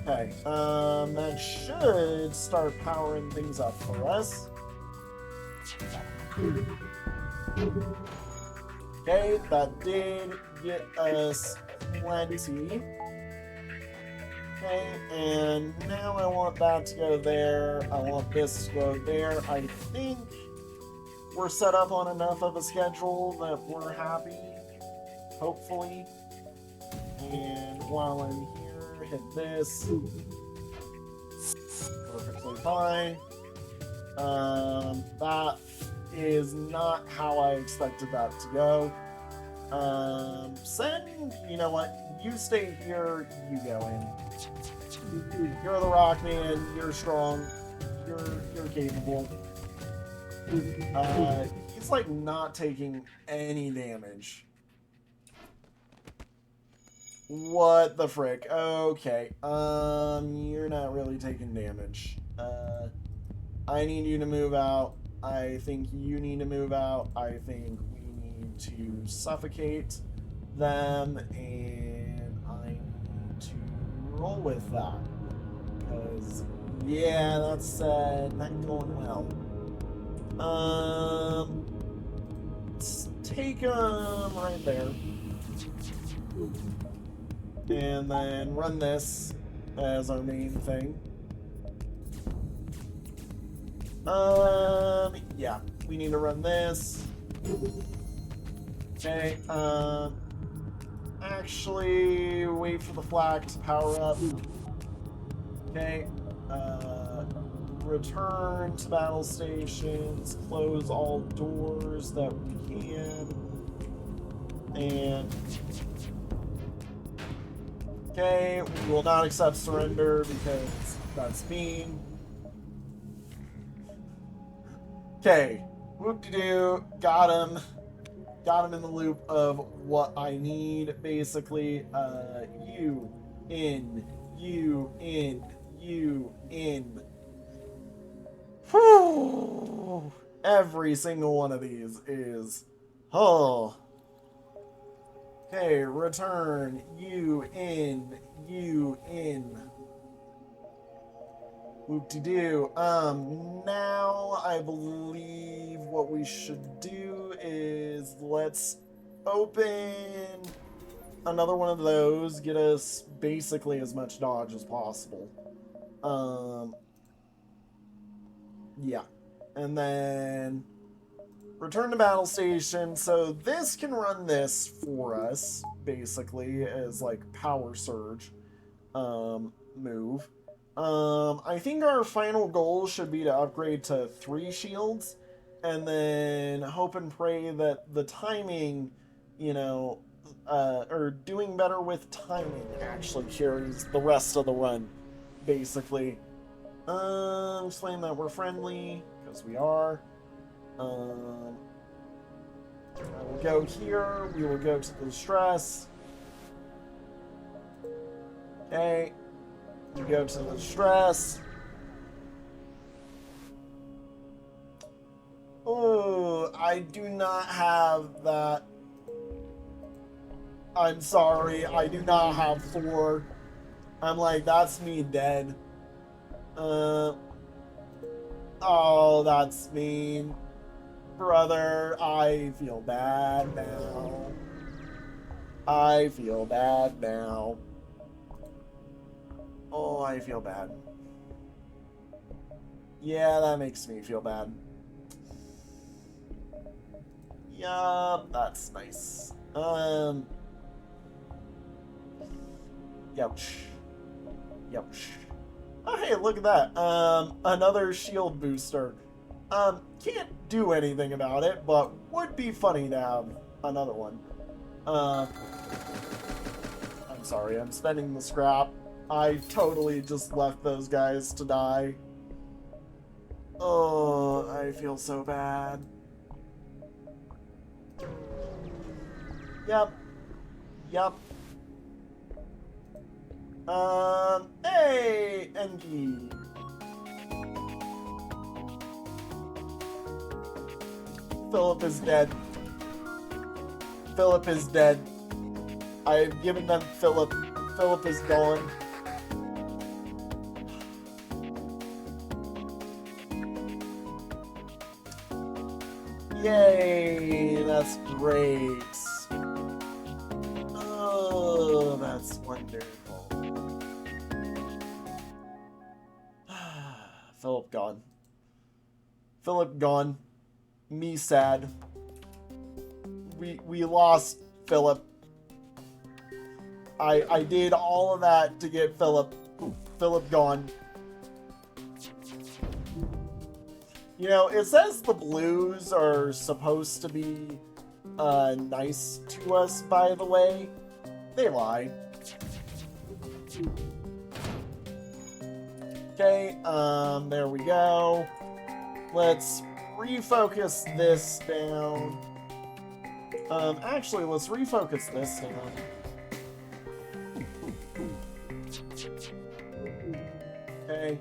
Okay, that should start powering things up for us. Okay, that did get us plenty. Okay, and now I want that to go there. I want this to go there. I think we're set up on enough of a schedule that we're happy, hopefully. And while I'm here, hit this. Perfectly fine. That is not how I expected that to go. Send, you know what? You stay here, you go in. You're the rock man, you're strong, you're capable. He's like not taking any damage. What the frick? Okay. You're not really taking damage. I need you to move out. I think you need to move out. I think we need to suffocate them, and I need to roll with that. Because, yeah, that's not going well. Let's take them right there. And then run this as our main thing. Yeah, we need to run this. Okay, actually, wait for the flag to power up. Okay, return to battle stations, close all doors that we can, and okay, we will not accept surrender because that's mean. Okay, whoop-de-doo, got him. Got him in the loop of what I need, basically. You in. Whew. Every single one of these is... Oh. Okay, return. You in. Whoop-de-doo. Now I believe what we should do is let's open another one of those, get us basically as much dodge as possible. Yeah. And then return to battle station. So this can run this for us, basically, as like power surge move. I think our final goal should be to upgrade to 3 shields, and then hope and pray that the timing, you know, or doing better with timing actually carries the rest of the run, basically. Explain that we're friendly, because we are. I will go here. We will go to the distress. Okay. We go to the distress. Oh, I do not have that. I'm sorry, I do not have 4. I'm like, that's me dead. Oh, that's mean. Brother, I feel bad now. I feel bad now. Oh, I feel bad. Yeah, that makes me feel bad. Yup, that's nice. Youch. Youch. Oh, hey, look at that. Another shield booster. Can't do anything about it, but would be funny to have another one. I'm sorry, I'm spending the scrap. I totally just left those guys to die. Oh, I feel so bad. Yep. Yep. Hey, Enki. Philip is dead. Philip is dead. I've given them Philip. Philip is gone. Yay, that's great. Oh, that's wonderful. Philip gone. Philip gone. Me sad. We lost Philip. I did all of that to get Philip. Philip gone. You know, it says the blues are supposed to be nice to us, by the way. They lie. Okay, there we go. Let's refocus this down. Actually, let's refocus this down. Okay.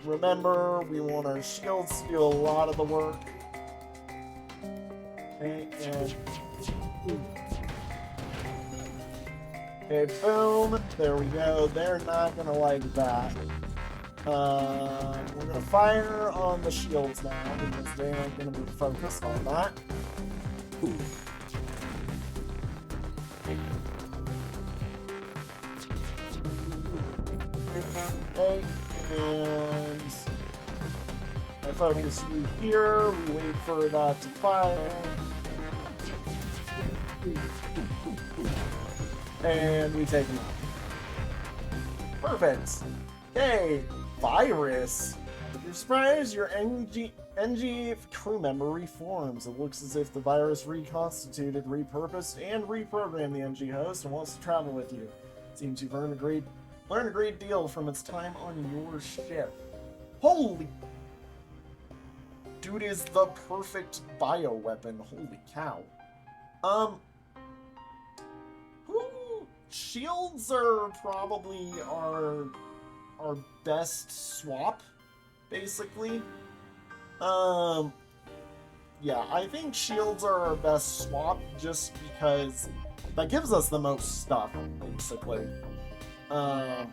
Remember, we want our shields to do a lot of the work. Okay, and... okay, boom. There we go. They're not gonna like that. We're gonna fire on the shields now, because they aren't gonna be focused on that. Okay, and I focus you here, we wait for that to fire. And we take them out. Perfect. Okay, virus. You're surprised your NG crew member reforms. It looks as if the virus reconstituted, repurposed, and reprogrammed the NG host and wants to travel with you. Seems you've learned a great deal from its time on your ship. Holy... dude is the perfect bioweapon. Holy cow. Shields are probably our best swap, basically. Yeah, I think shields are our best swap just because that gives us the most stuff, basically. I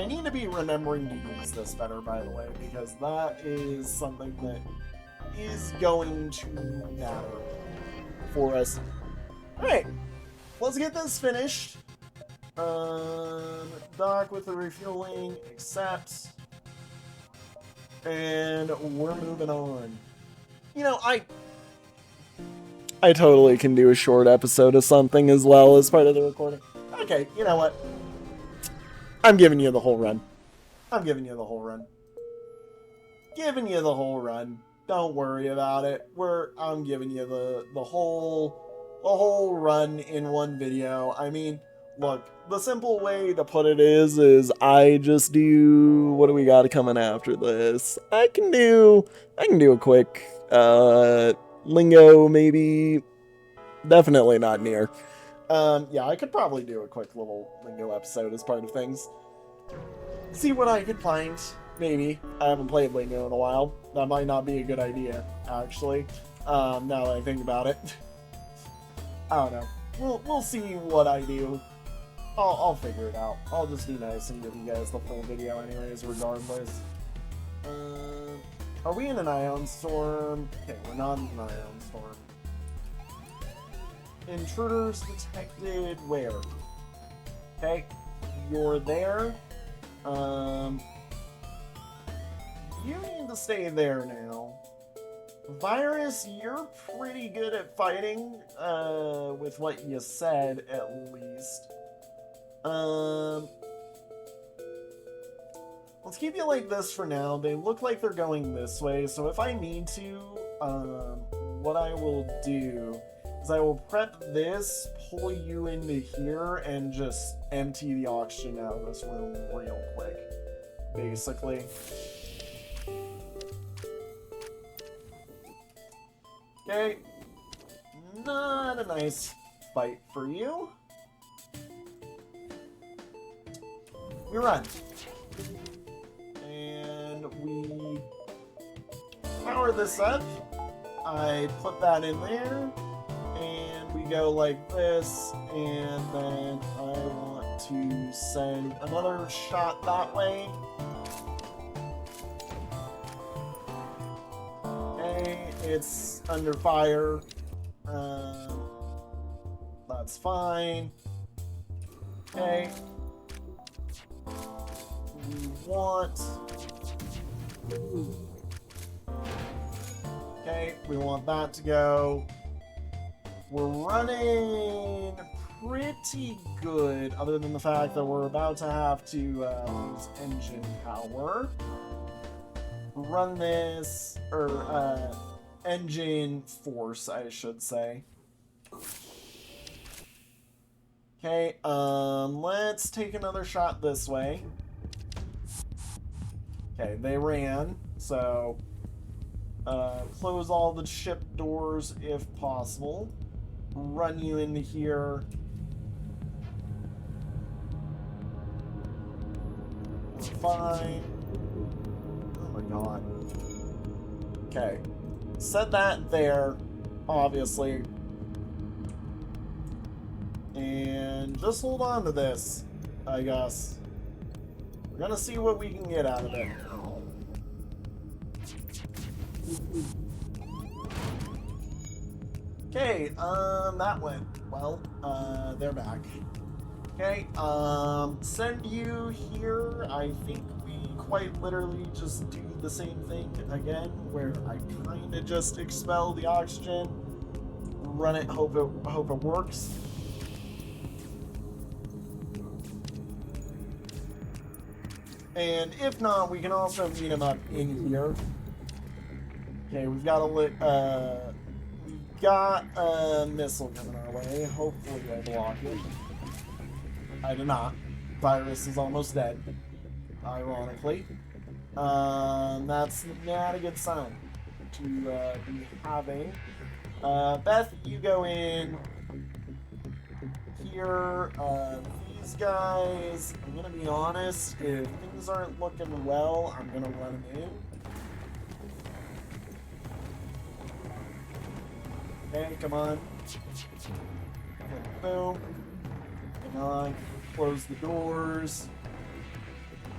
need to be remembering to use this better, by the way, because that is something that is going to matter for us. Alright, let's get this finished. Dock with the refueling, accept. And we're moving on. You know, I totally can do a short episode of something as well as part of the recording. Okay, you know what? I'm giving you the whole run. I'm giving you the whole run. Giving you the whole run. Don't worry about it. I'm giving you the whole a whole run in one video. I mean, look, the simple way to put it is I just do, what do we got coming after this? I can do a quick lingo, maybe. Definitely not near. Yeah, I could probably do a quick little lingo episode as part of things. See what I could find. Maybe. I haven't played lingo in a while. That might not be a good idea, actually. Now that I think about it. I don't know. We'll see what I do. I'll figure it out. I'll just be nice and give you guys the full video anyways, regardless. Are we in an ion storm? Okay, we're not in an ion storm. Intruders detected where? Okay, you're there. You need to stay there now. Virus, you're pretty good at fighting, with what you said, at least. Let's keep you like this for now. They look like they're going this way, so if I need to, what I will do is I will prep this, pull you into here, and just empty the oxygen out of this room real quick, basically. Okay, not a nice fight for you. We run. And we power this up. I put that in there. And we go like this. And then I want to send another shot that way. Okay, it's under fire. That's fine. Okay. We want... Okay, we want that to go. We're running pretty good, other than the fact that we're about to have to lose engine power. Run this, or engine force, I should say. Okay, let's take another shot this way. Okay, they ran, so close all the ship doors if possible. Run you into here. We're fine. Oh my god. Okay. Set that there, obviously. And just hold on to this, I guess. We're gonna see what we can get out of it. Okay, that went well. They're back. Okay, send you here. I think we quite literally just do the same thing again, where I kinda just expel the oxygen, run it, hope it works. And if not, we can also meet him up in here. Okay, we've got a missile coming our way. Hopefully I block it. I do not. Virus is almost dead. Ironically. That's not a good sign to be having. Beth, you go in here. These guys, I'm gonna be honest, if things aren't looking well, I'm gonna run them in. Okay, come on. Boom. Come on. Close the doors.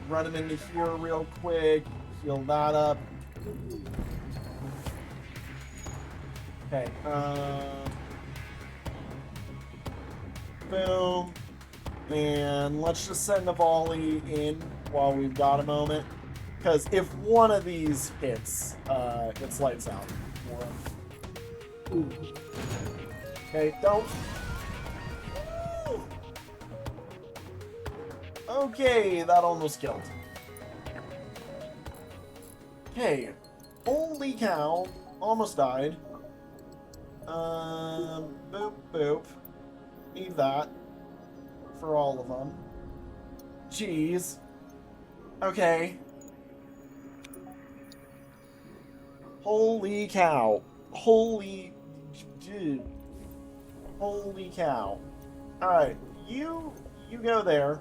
Run them into here real quick. Heal that up. Okay. Boom. And let's just send a volley in while we've got a moment. Because if one of these hits, it's lights out for him. Okay, don't. Okay, that almost killed. Okay, holy cow, almost died. Boop, boop. Need that for all of them. Jeez. Okay. Holy cow. Holy... Dude. Holy cow. Alright, you go there.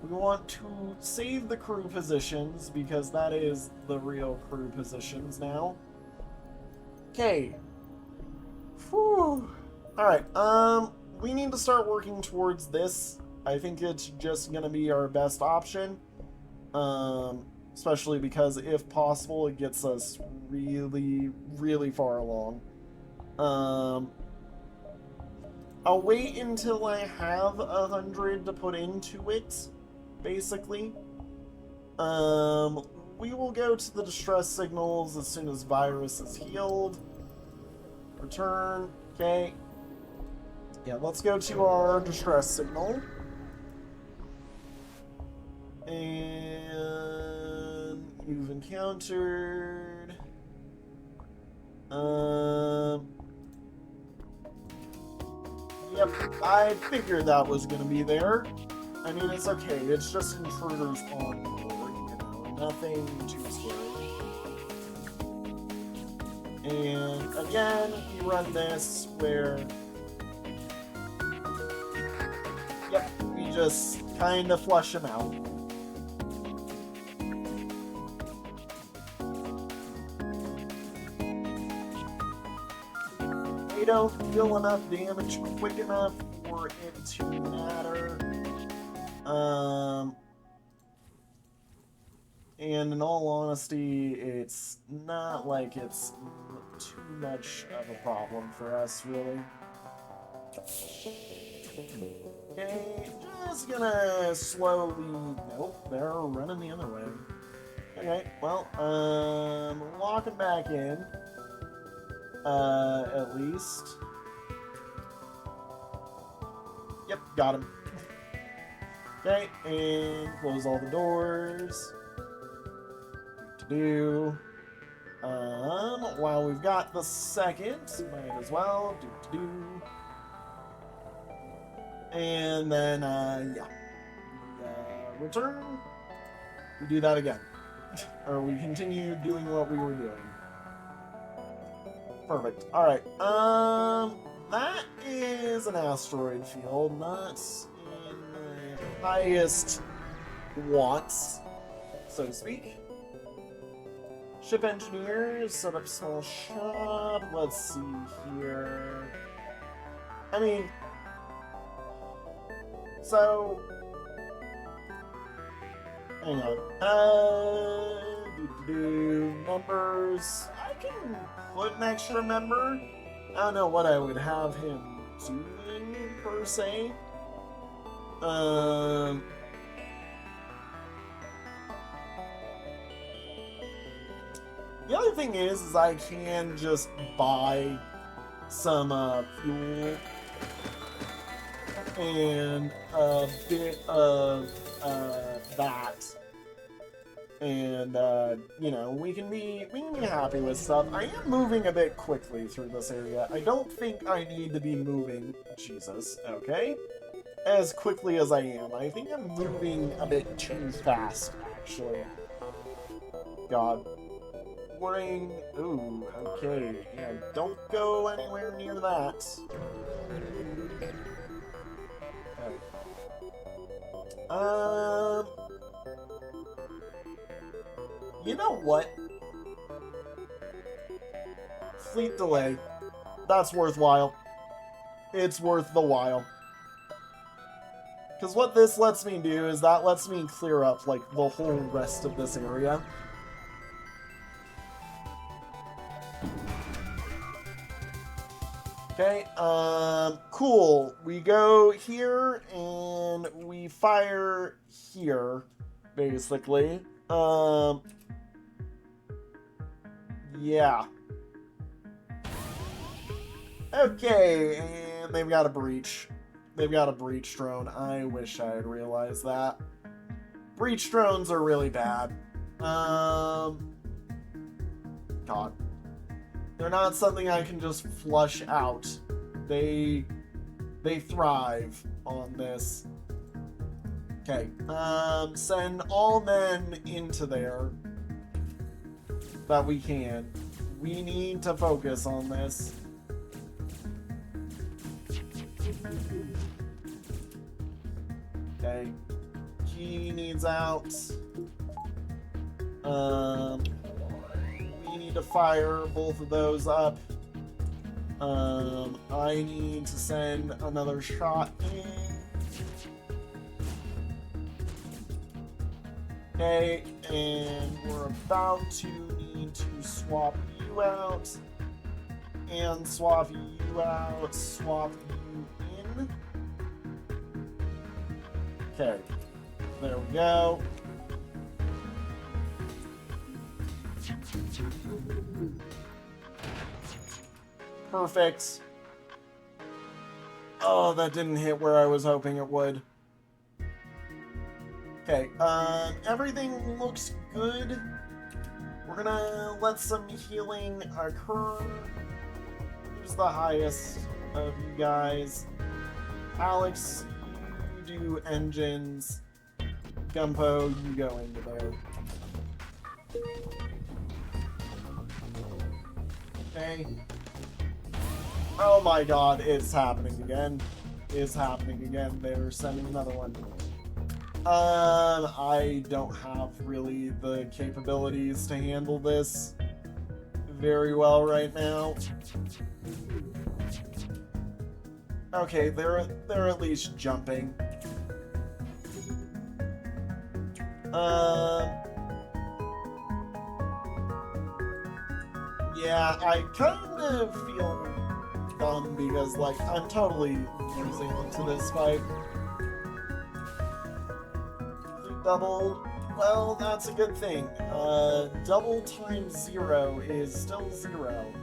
We want to save the crew positions, because that is the real crew positions now. Okay. Whew. Alright, we need to start working towards this. I think it's just gonna be our best option. Especially because, if possible, it gets us really, really far along. I'll wait until I have 100 to put into it, basically. We will go to the distress signals as soon as virus is healed. Return. Okay. Yeah, let's go to our distress signal. And you've encountered... Yep, I figured that was gonna be there. I mean, it's okay. It's just intruders on board, you know, nothing too scary. And again, we run this where... Yep, we just kind of flush them out. They don't deal enough damage quick enough for it to matter. And in all honesty, it's not like it's too much of a problem for us, really. Okay, just gonna slowly... Nope, they're running the other way. Okay, well, lock them back in. At least. Yep, got him. Okay, and close all the doors. Do. While we've got the second, might as well. Do. And then, yeah. Return. We do that again. Or we continue doing what we were doing. Perfect. Alright. That is an asteroid field, not in the highest wants, so to speak. Ship engineers, set up small shop. Let's see here. I mean, so, hang on. Members. I can put an extra member. I don't know what I would have him doing, per se. The other thing is I can just buy some fuel and a bit of that. And, you know, we can be happy with stuff. I am moving a bit quickly through this area. I don't think I need to be moving, Jesus, okay, as quickly as I am. I think I'm moving a bit too fast, actually. God. Ring. Ooh, okay. Yeah, don't go anywhere near that. Okay. You know what? Fleet delay. That's worthwhile. It's worth the while. Because what this lets me do is that lets me clear up, like, the whole rest of this area. Okay, cool. We go here, and we fire here, basically. Yeah. Okay, and they've got a breach. They've got a breach drone. I wish I had realized that. Breach drones are really bad. God. They're not something I can just flush out. They thrive on this. Okay, send all men into there that we can. We need to focus on this. Okay, he needs out. We need to fire both of those up. I need to send another shot in. Okay, and we're about to need to swap you out. And swap you out, swap you in. Okay, there we go. Perfect. Oh, that didn't hit where I was hoping it would. Okay, everything looks good. We're gonna let some healing occur. Who's the highest of you guys? Alex, you do engines. Gumpo, you go into there. Okay. Oh my god, it's happening again. It's happening again. They're sending another one. I don't have really the capabilities to handle this very well right now. Okay, they're at least jumping. Yeah, I kind of feel dumb because, like, I'm totally losing to this fight. Double, well, that's a good thing. Double times 0 is still 0.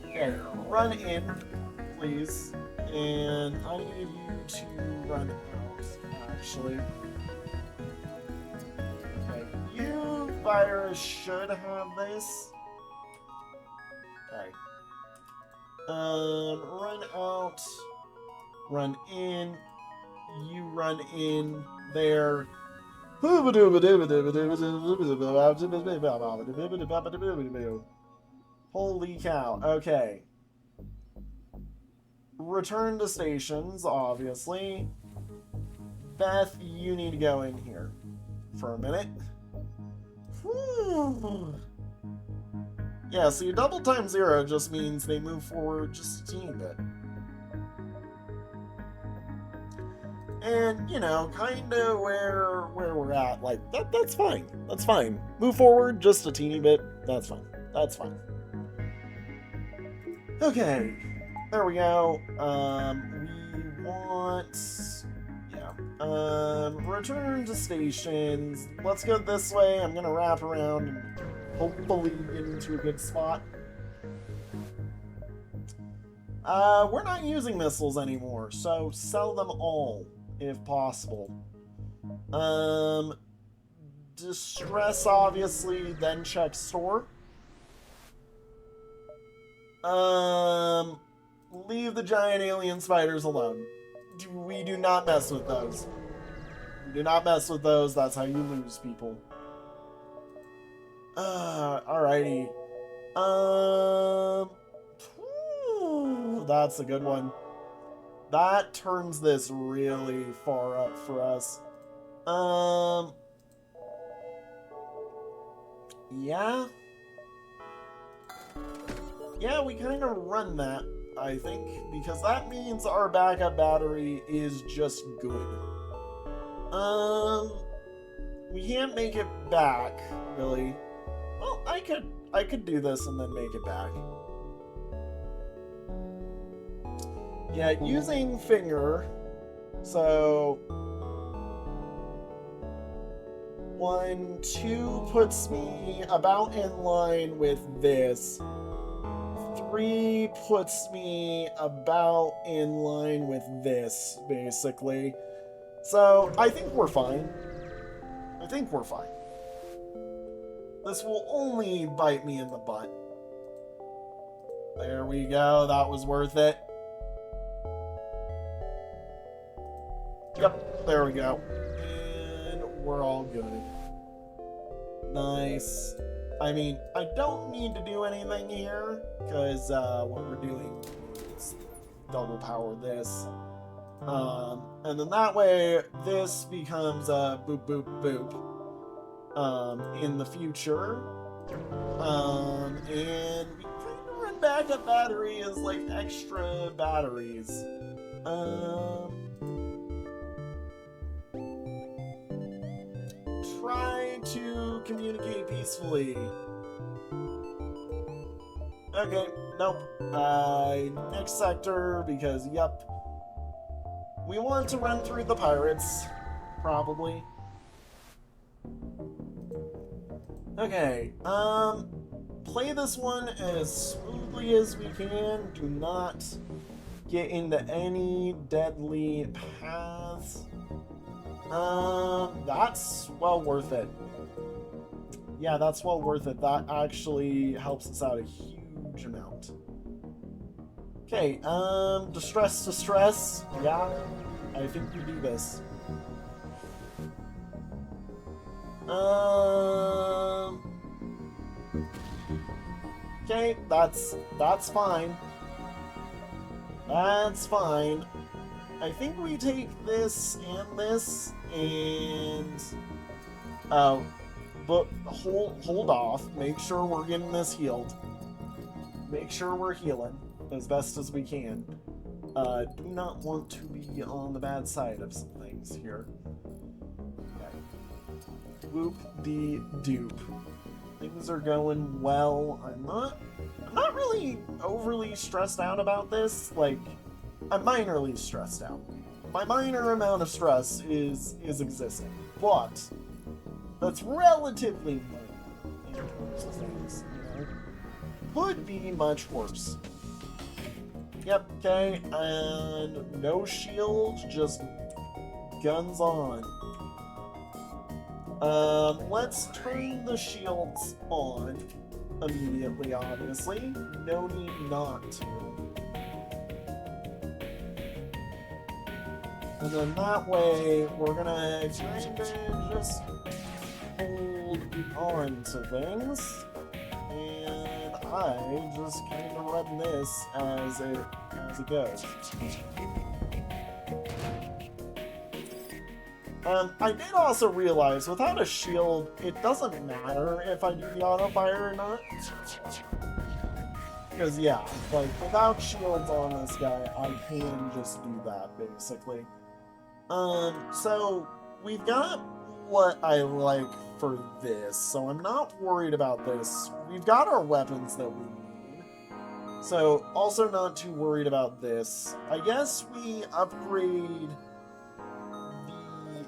Okay, run in, please. And I need you to run out, actually. Okay, you, virus, should have this. Okay. Run out, run in, you run in there. Holy cow, okay. Return to stations, obviously. Beth, you need to go in here for a minute. Whew. Yeah, see, double times 0 just means they move forward just a teeny bit. And, you know, kind of where we're at, like, that's fine. That's fine. Move forward just a teeny bit. That's fine. That's fine. Okay. There we go. We want... Yeah. Return to stations. Let's go this way. I'm going to wrap around and hopefully get into a good spot. We're not using missiles anymore, so sell them all, if possible. Distress, obviously, then check store. Leave the giant alien spiders alone. We do not mess with those. We do not mess with those, that's how you lose people. Alrighty. That's a good one. That turns this really far up for us. Yeah. Yeah, we kind of run that, I think, because that means our backup battery is just good. We can't make it back, really. Well, I could do this and then make it back. Yeah, using finger, so 1, 2 puts me about in line with this. 3 puts me about in line with this, basically. So, I think we're fine. I think we're fine. This will only bite me in the butt. There we go. That was worth it. Yep, there we go. And we're all good. Nice. I mean, I don't need to do anything here, because what we're doing is double power this. And then that way, this becomes a boop, boop, boop in the future. And we kind of run backup battery as, like, extra batteries. Try to communicate peacefully. Okay, nope. Next sector, because, yep. We want to run through the pirates, probably. Okay, play this one as smoothly as we can. Do not get into any deadly paths. That's well worth it. Yeah, that's well worth it. That actually helps us out a huge amount. Okay, distress. Yeah, I think we do this. Okay, that's fine. That's fine. I think we take this and this and but hold off. Make sure we're getting this healed. Make sure we're healing as best as we can. Do not want to be on the bad side of some things here. Okay. Whoop de doop. Things are going well. I'm not really overly stressed out about this. Like, I'm minorly stressed out. My minor amount of stress is existing, but that's relatively minor in terms of things, you know? Could be much worse. Yep, okay, and no shields, just guns on. Let's turn the shields on immediately, obviously. No need not to. And then that way, we're gonna kind of just hold on to things. And I just kind of run this as it goes. I did also realize, without a shield, it doesn't matter if I do the auto fire or not. Because, yeah, like, without shields on this guy, I can just do that, basically. So, we've got what I like for this, so I'm not worried about this. We've got our weapons that we need, so also not too worried about this. I guess we upgrade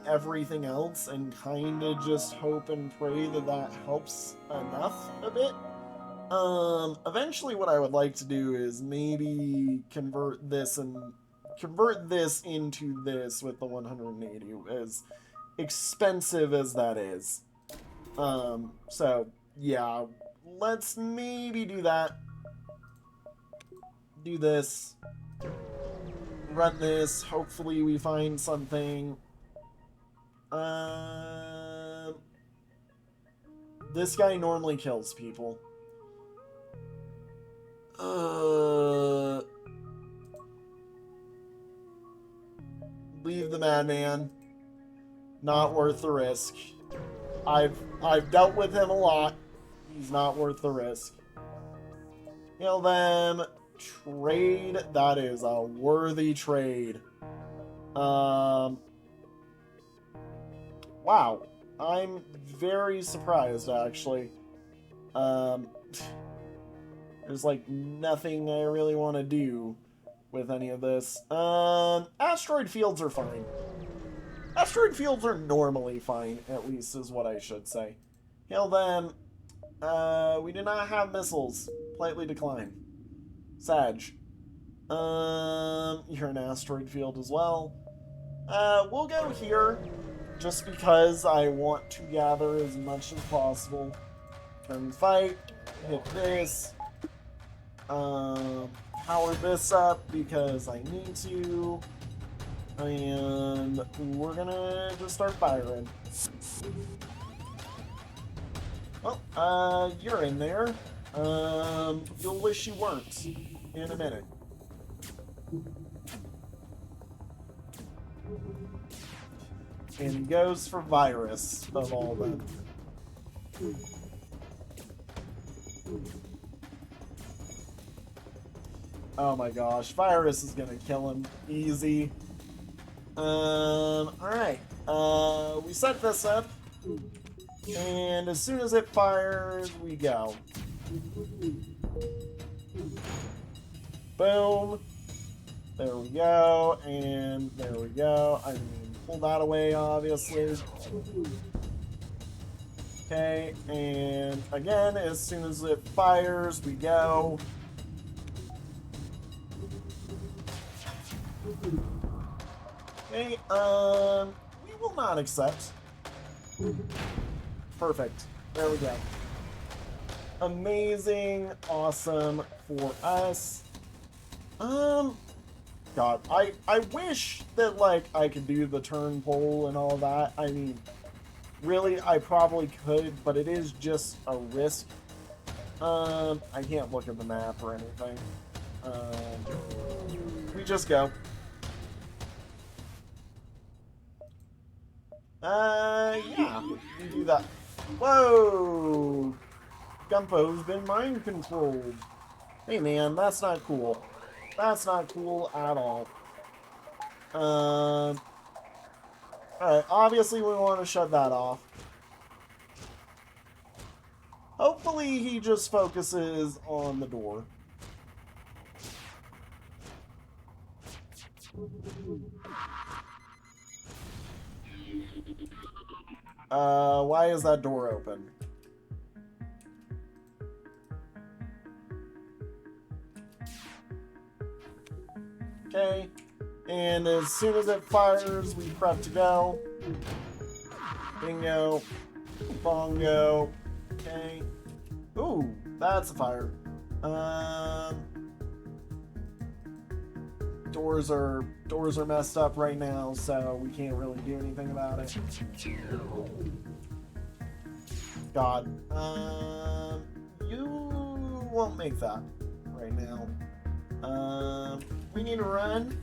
everything else and kind of just hope and pray that that helps enough a bit. Eventually what I would like to do is maybe convert this into this with the 180, as expensive as that is. So yeah, let's maybe do that. Do this. Run this. Hopefully we find something. This guy normally kills people. Leave the madman. Not worth the risk. I've dealt with him a lot. He's not worth the risk. Kill them. Trade. That is a worthy trade. Wow. I'm very surprised, actually. There's, like, nothing I really want to do with any of this. Asteroid fields are fine. Asteroid fields are normally fine, at least is what I should say. Kill them. We do not have missiles. Politely decline. Sag. You're an asteroid field as well. We'll go here, just because I want to gather as much as possible. Turn fight. Hit this. power this up because I need to. And we're gonna just start firing. Well, you're in there. You'll wish you weren't in a minute. And he goes for virus of all them. Oh my gosh, virus is gonna kill him easy. Alright. We set this up. And as soon as it fires, we go. Boom. There we go. And there we go. I mean, pull that away, obviously. Okay, and again, as soon as it fires, we go. Okay, we will not accept. Perfect. There we go. Amazing. Awesome for us. God, I wish that, like, I could do the turn pole and all that. I mean, really, I probably could, but it is just a risk. I can't look at the map or anything. We just go. Yeah, we do that. Whoa! Gumpo's been mind controlled. Hey man, that's not cool. That's not cool at all. Alright, obviously we want to shut that off. Hopefully he just focuses on the door. Why is that door open? Okay, and as soon as it fires, we prep to go. Bingo. Bongo. Okay. Ooh, that's a fire. Doors are messed up right now, so we can't really do anything about it. God. You won't make that right now. We need to run,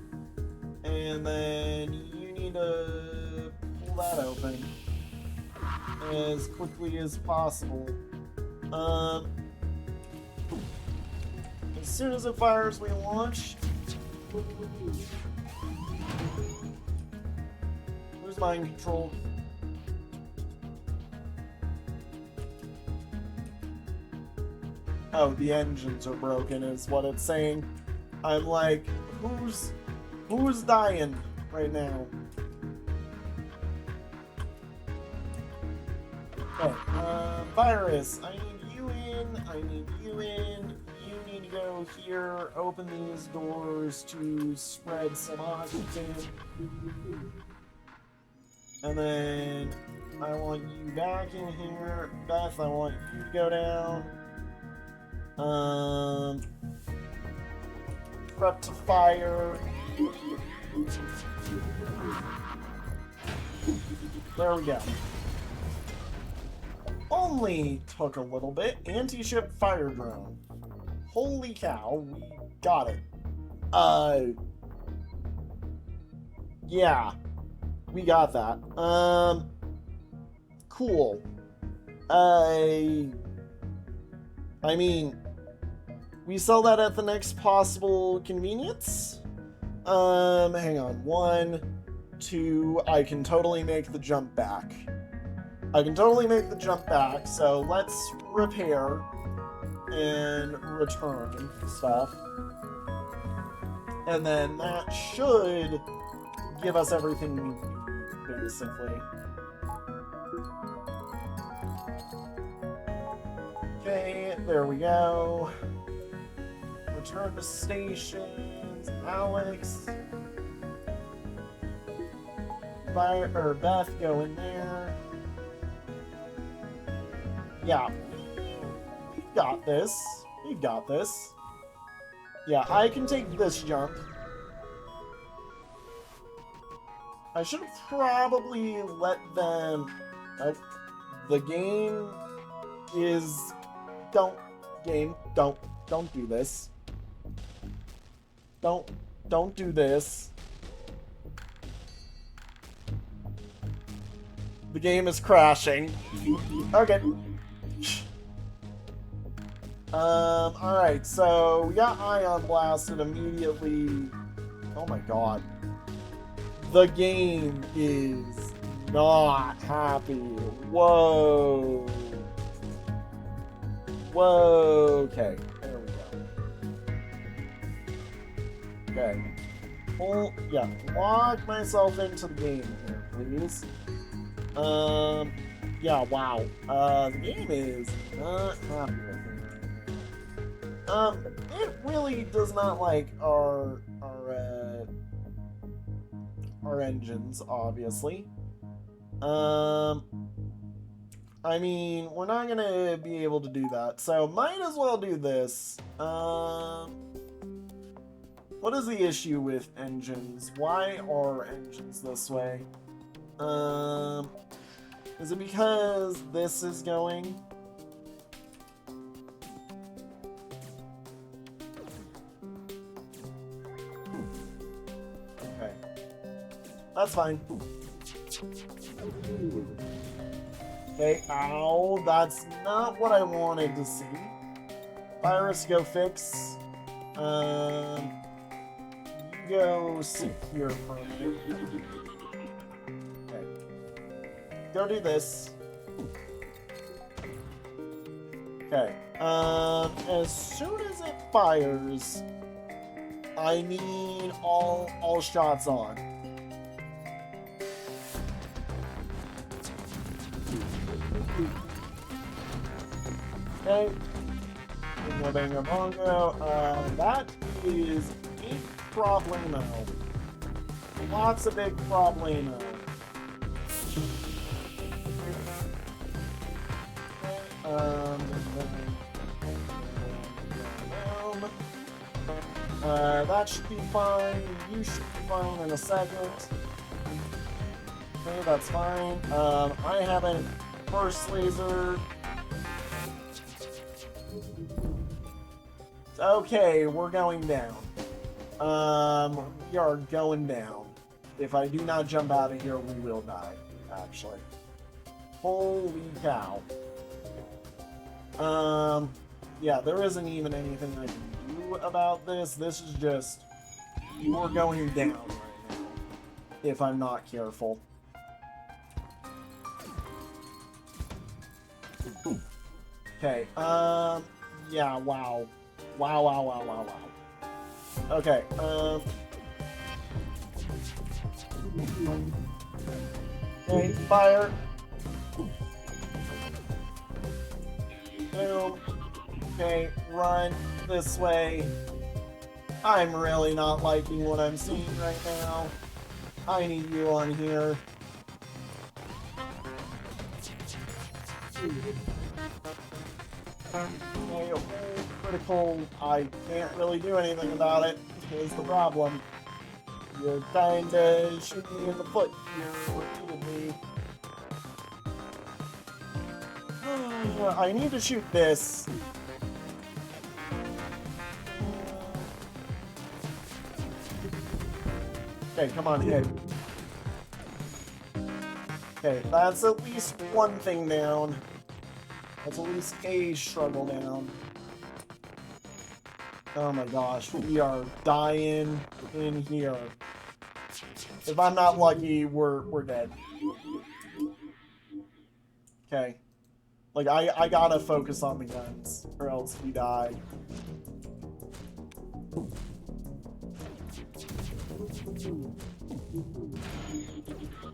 and then you need to pull that open as quickly as possible. As soon as it fires, we launch. Who's mind controlled? Oh, the engines are broken is what it's saying. I'm like, who's dying right now? Okay, virus, I need you in, I need you in, you need to go here, open these doors to spread some oxygen. And then I want you back in here. Beth, I want you to go down. Prep to fire. There we go. Only took a little bit. Anti-ship fire drone. Holy cow, we got it. Yeah. We got that. Cool. I mean, we sell that at the next possible convenience. Hang on. 1, 2, I can totally make the jump back. So let's repair and return stuff. And then that should give us everything we need, basically. Okay, there we go. Return to stations. Alex. Beth, go in there. Yeah. We've got this. Yeah, I can take this jump. I should have probably let them... Oh, the game is... Game, don't do this. Don't do this. The game is crashing. Okay. Alright, so we got Ion Blasted immediately. Oh my god. The game is not happy. Whoa. Whoa. Okay, there we go. Okay. Well, yeah, log myself into the game here, please. Yeah, wow. The game is not happy with me right now. It really does not like our engines, obviously. I mean, we're not gonna be able to do that, so might as well do this. What is the issue with engines? Why are engines this way? Is it because this is going? Okay. That's fine. Okay, ow, that's not what I wanted to see. Virus, go fix. You go secure for a minute. Okay. Go do this. Okay. As soon as it fires, I need all shots on. Okay. Bingo, bango, bongo. That is a problemo. Lots of big problemo. That should be fine. You should be fine in a second. Okay, that's fine. I have a burst laser. Okay, we're going down. We are going down. If I do not jump out of here, we will die, actually. Holy cow. Yeah, there isn't even anything I can do about this. This is just... We're going down right now. If I'm not careful. Okay, yeah, wow. Wow. Okay, okay, fire. Boom. Okay, run this way. I'm really not liking what I'm seeing right now. I need you on here. Okay, critical. I can't really do anything about it. Here's the problem. You're kinda shooting me in the foot here repeatedly. I need to shoot this. Okay, come on, hit. Okay, that's at least one thing down. That's at least a struggle down. Oh my gosh, we are dying in here. If I'm not lucky, we're dead. Okay. Like, I gotta focus on the guns, or else we die.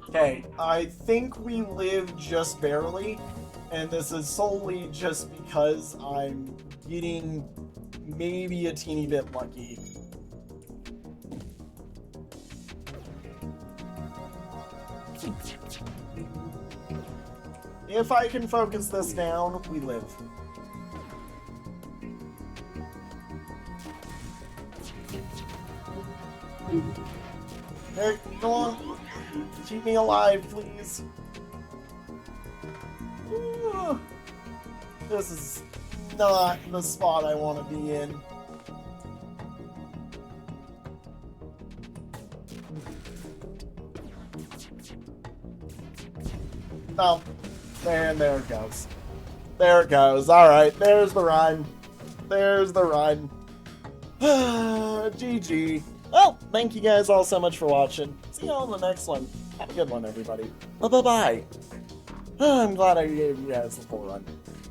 Okay, I think we live just barely, and this is solely just because I'm getting maybe a teeny bit lucky. If I can focus this down, we live. Hey, go on. Keep me alive, please. This is not the spot I want to be in. No. And there it goes. There it goes. Alright, there's the run. There's the run. GG. Well, thank you guys all so much for watching. See you all in the next one. Have a good one, everybody. Bye-bye. I'm glad I gave you guys the full run.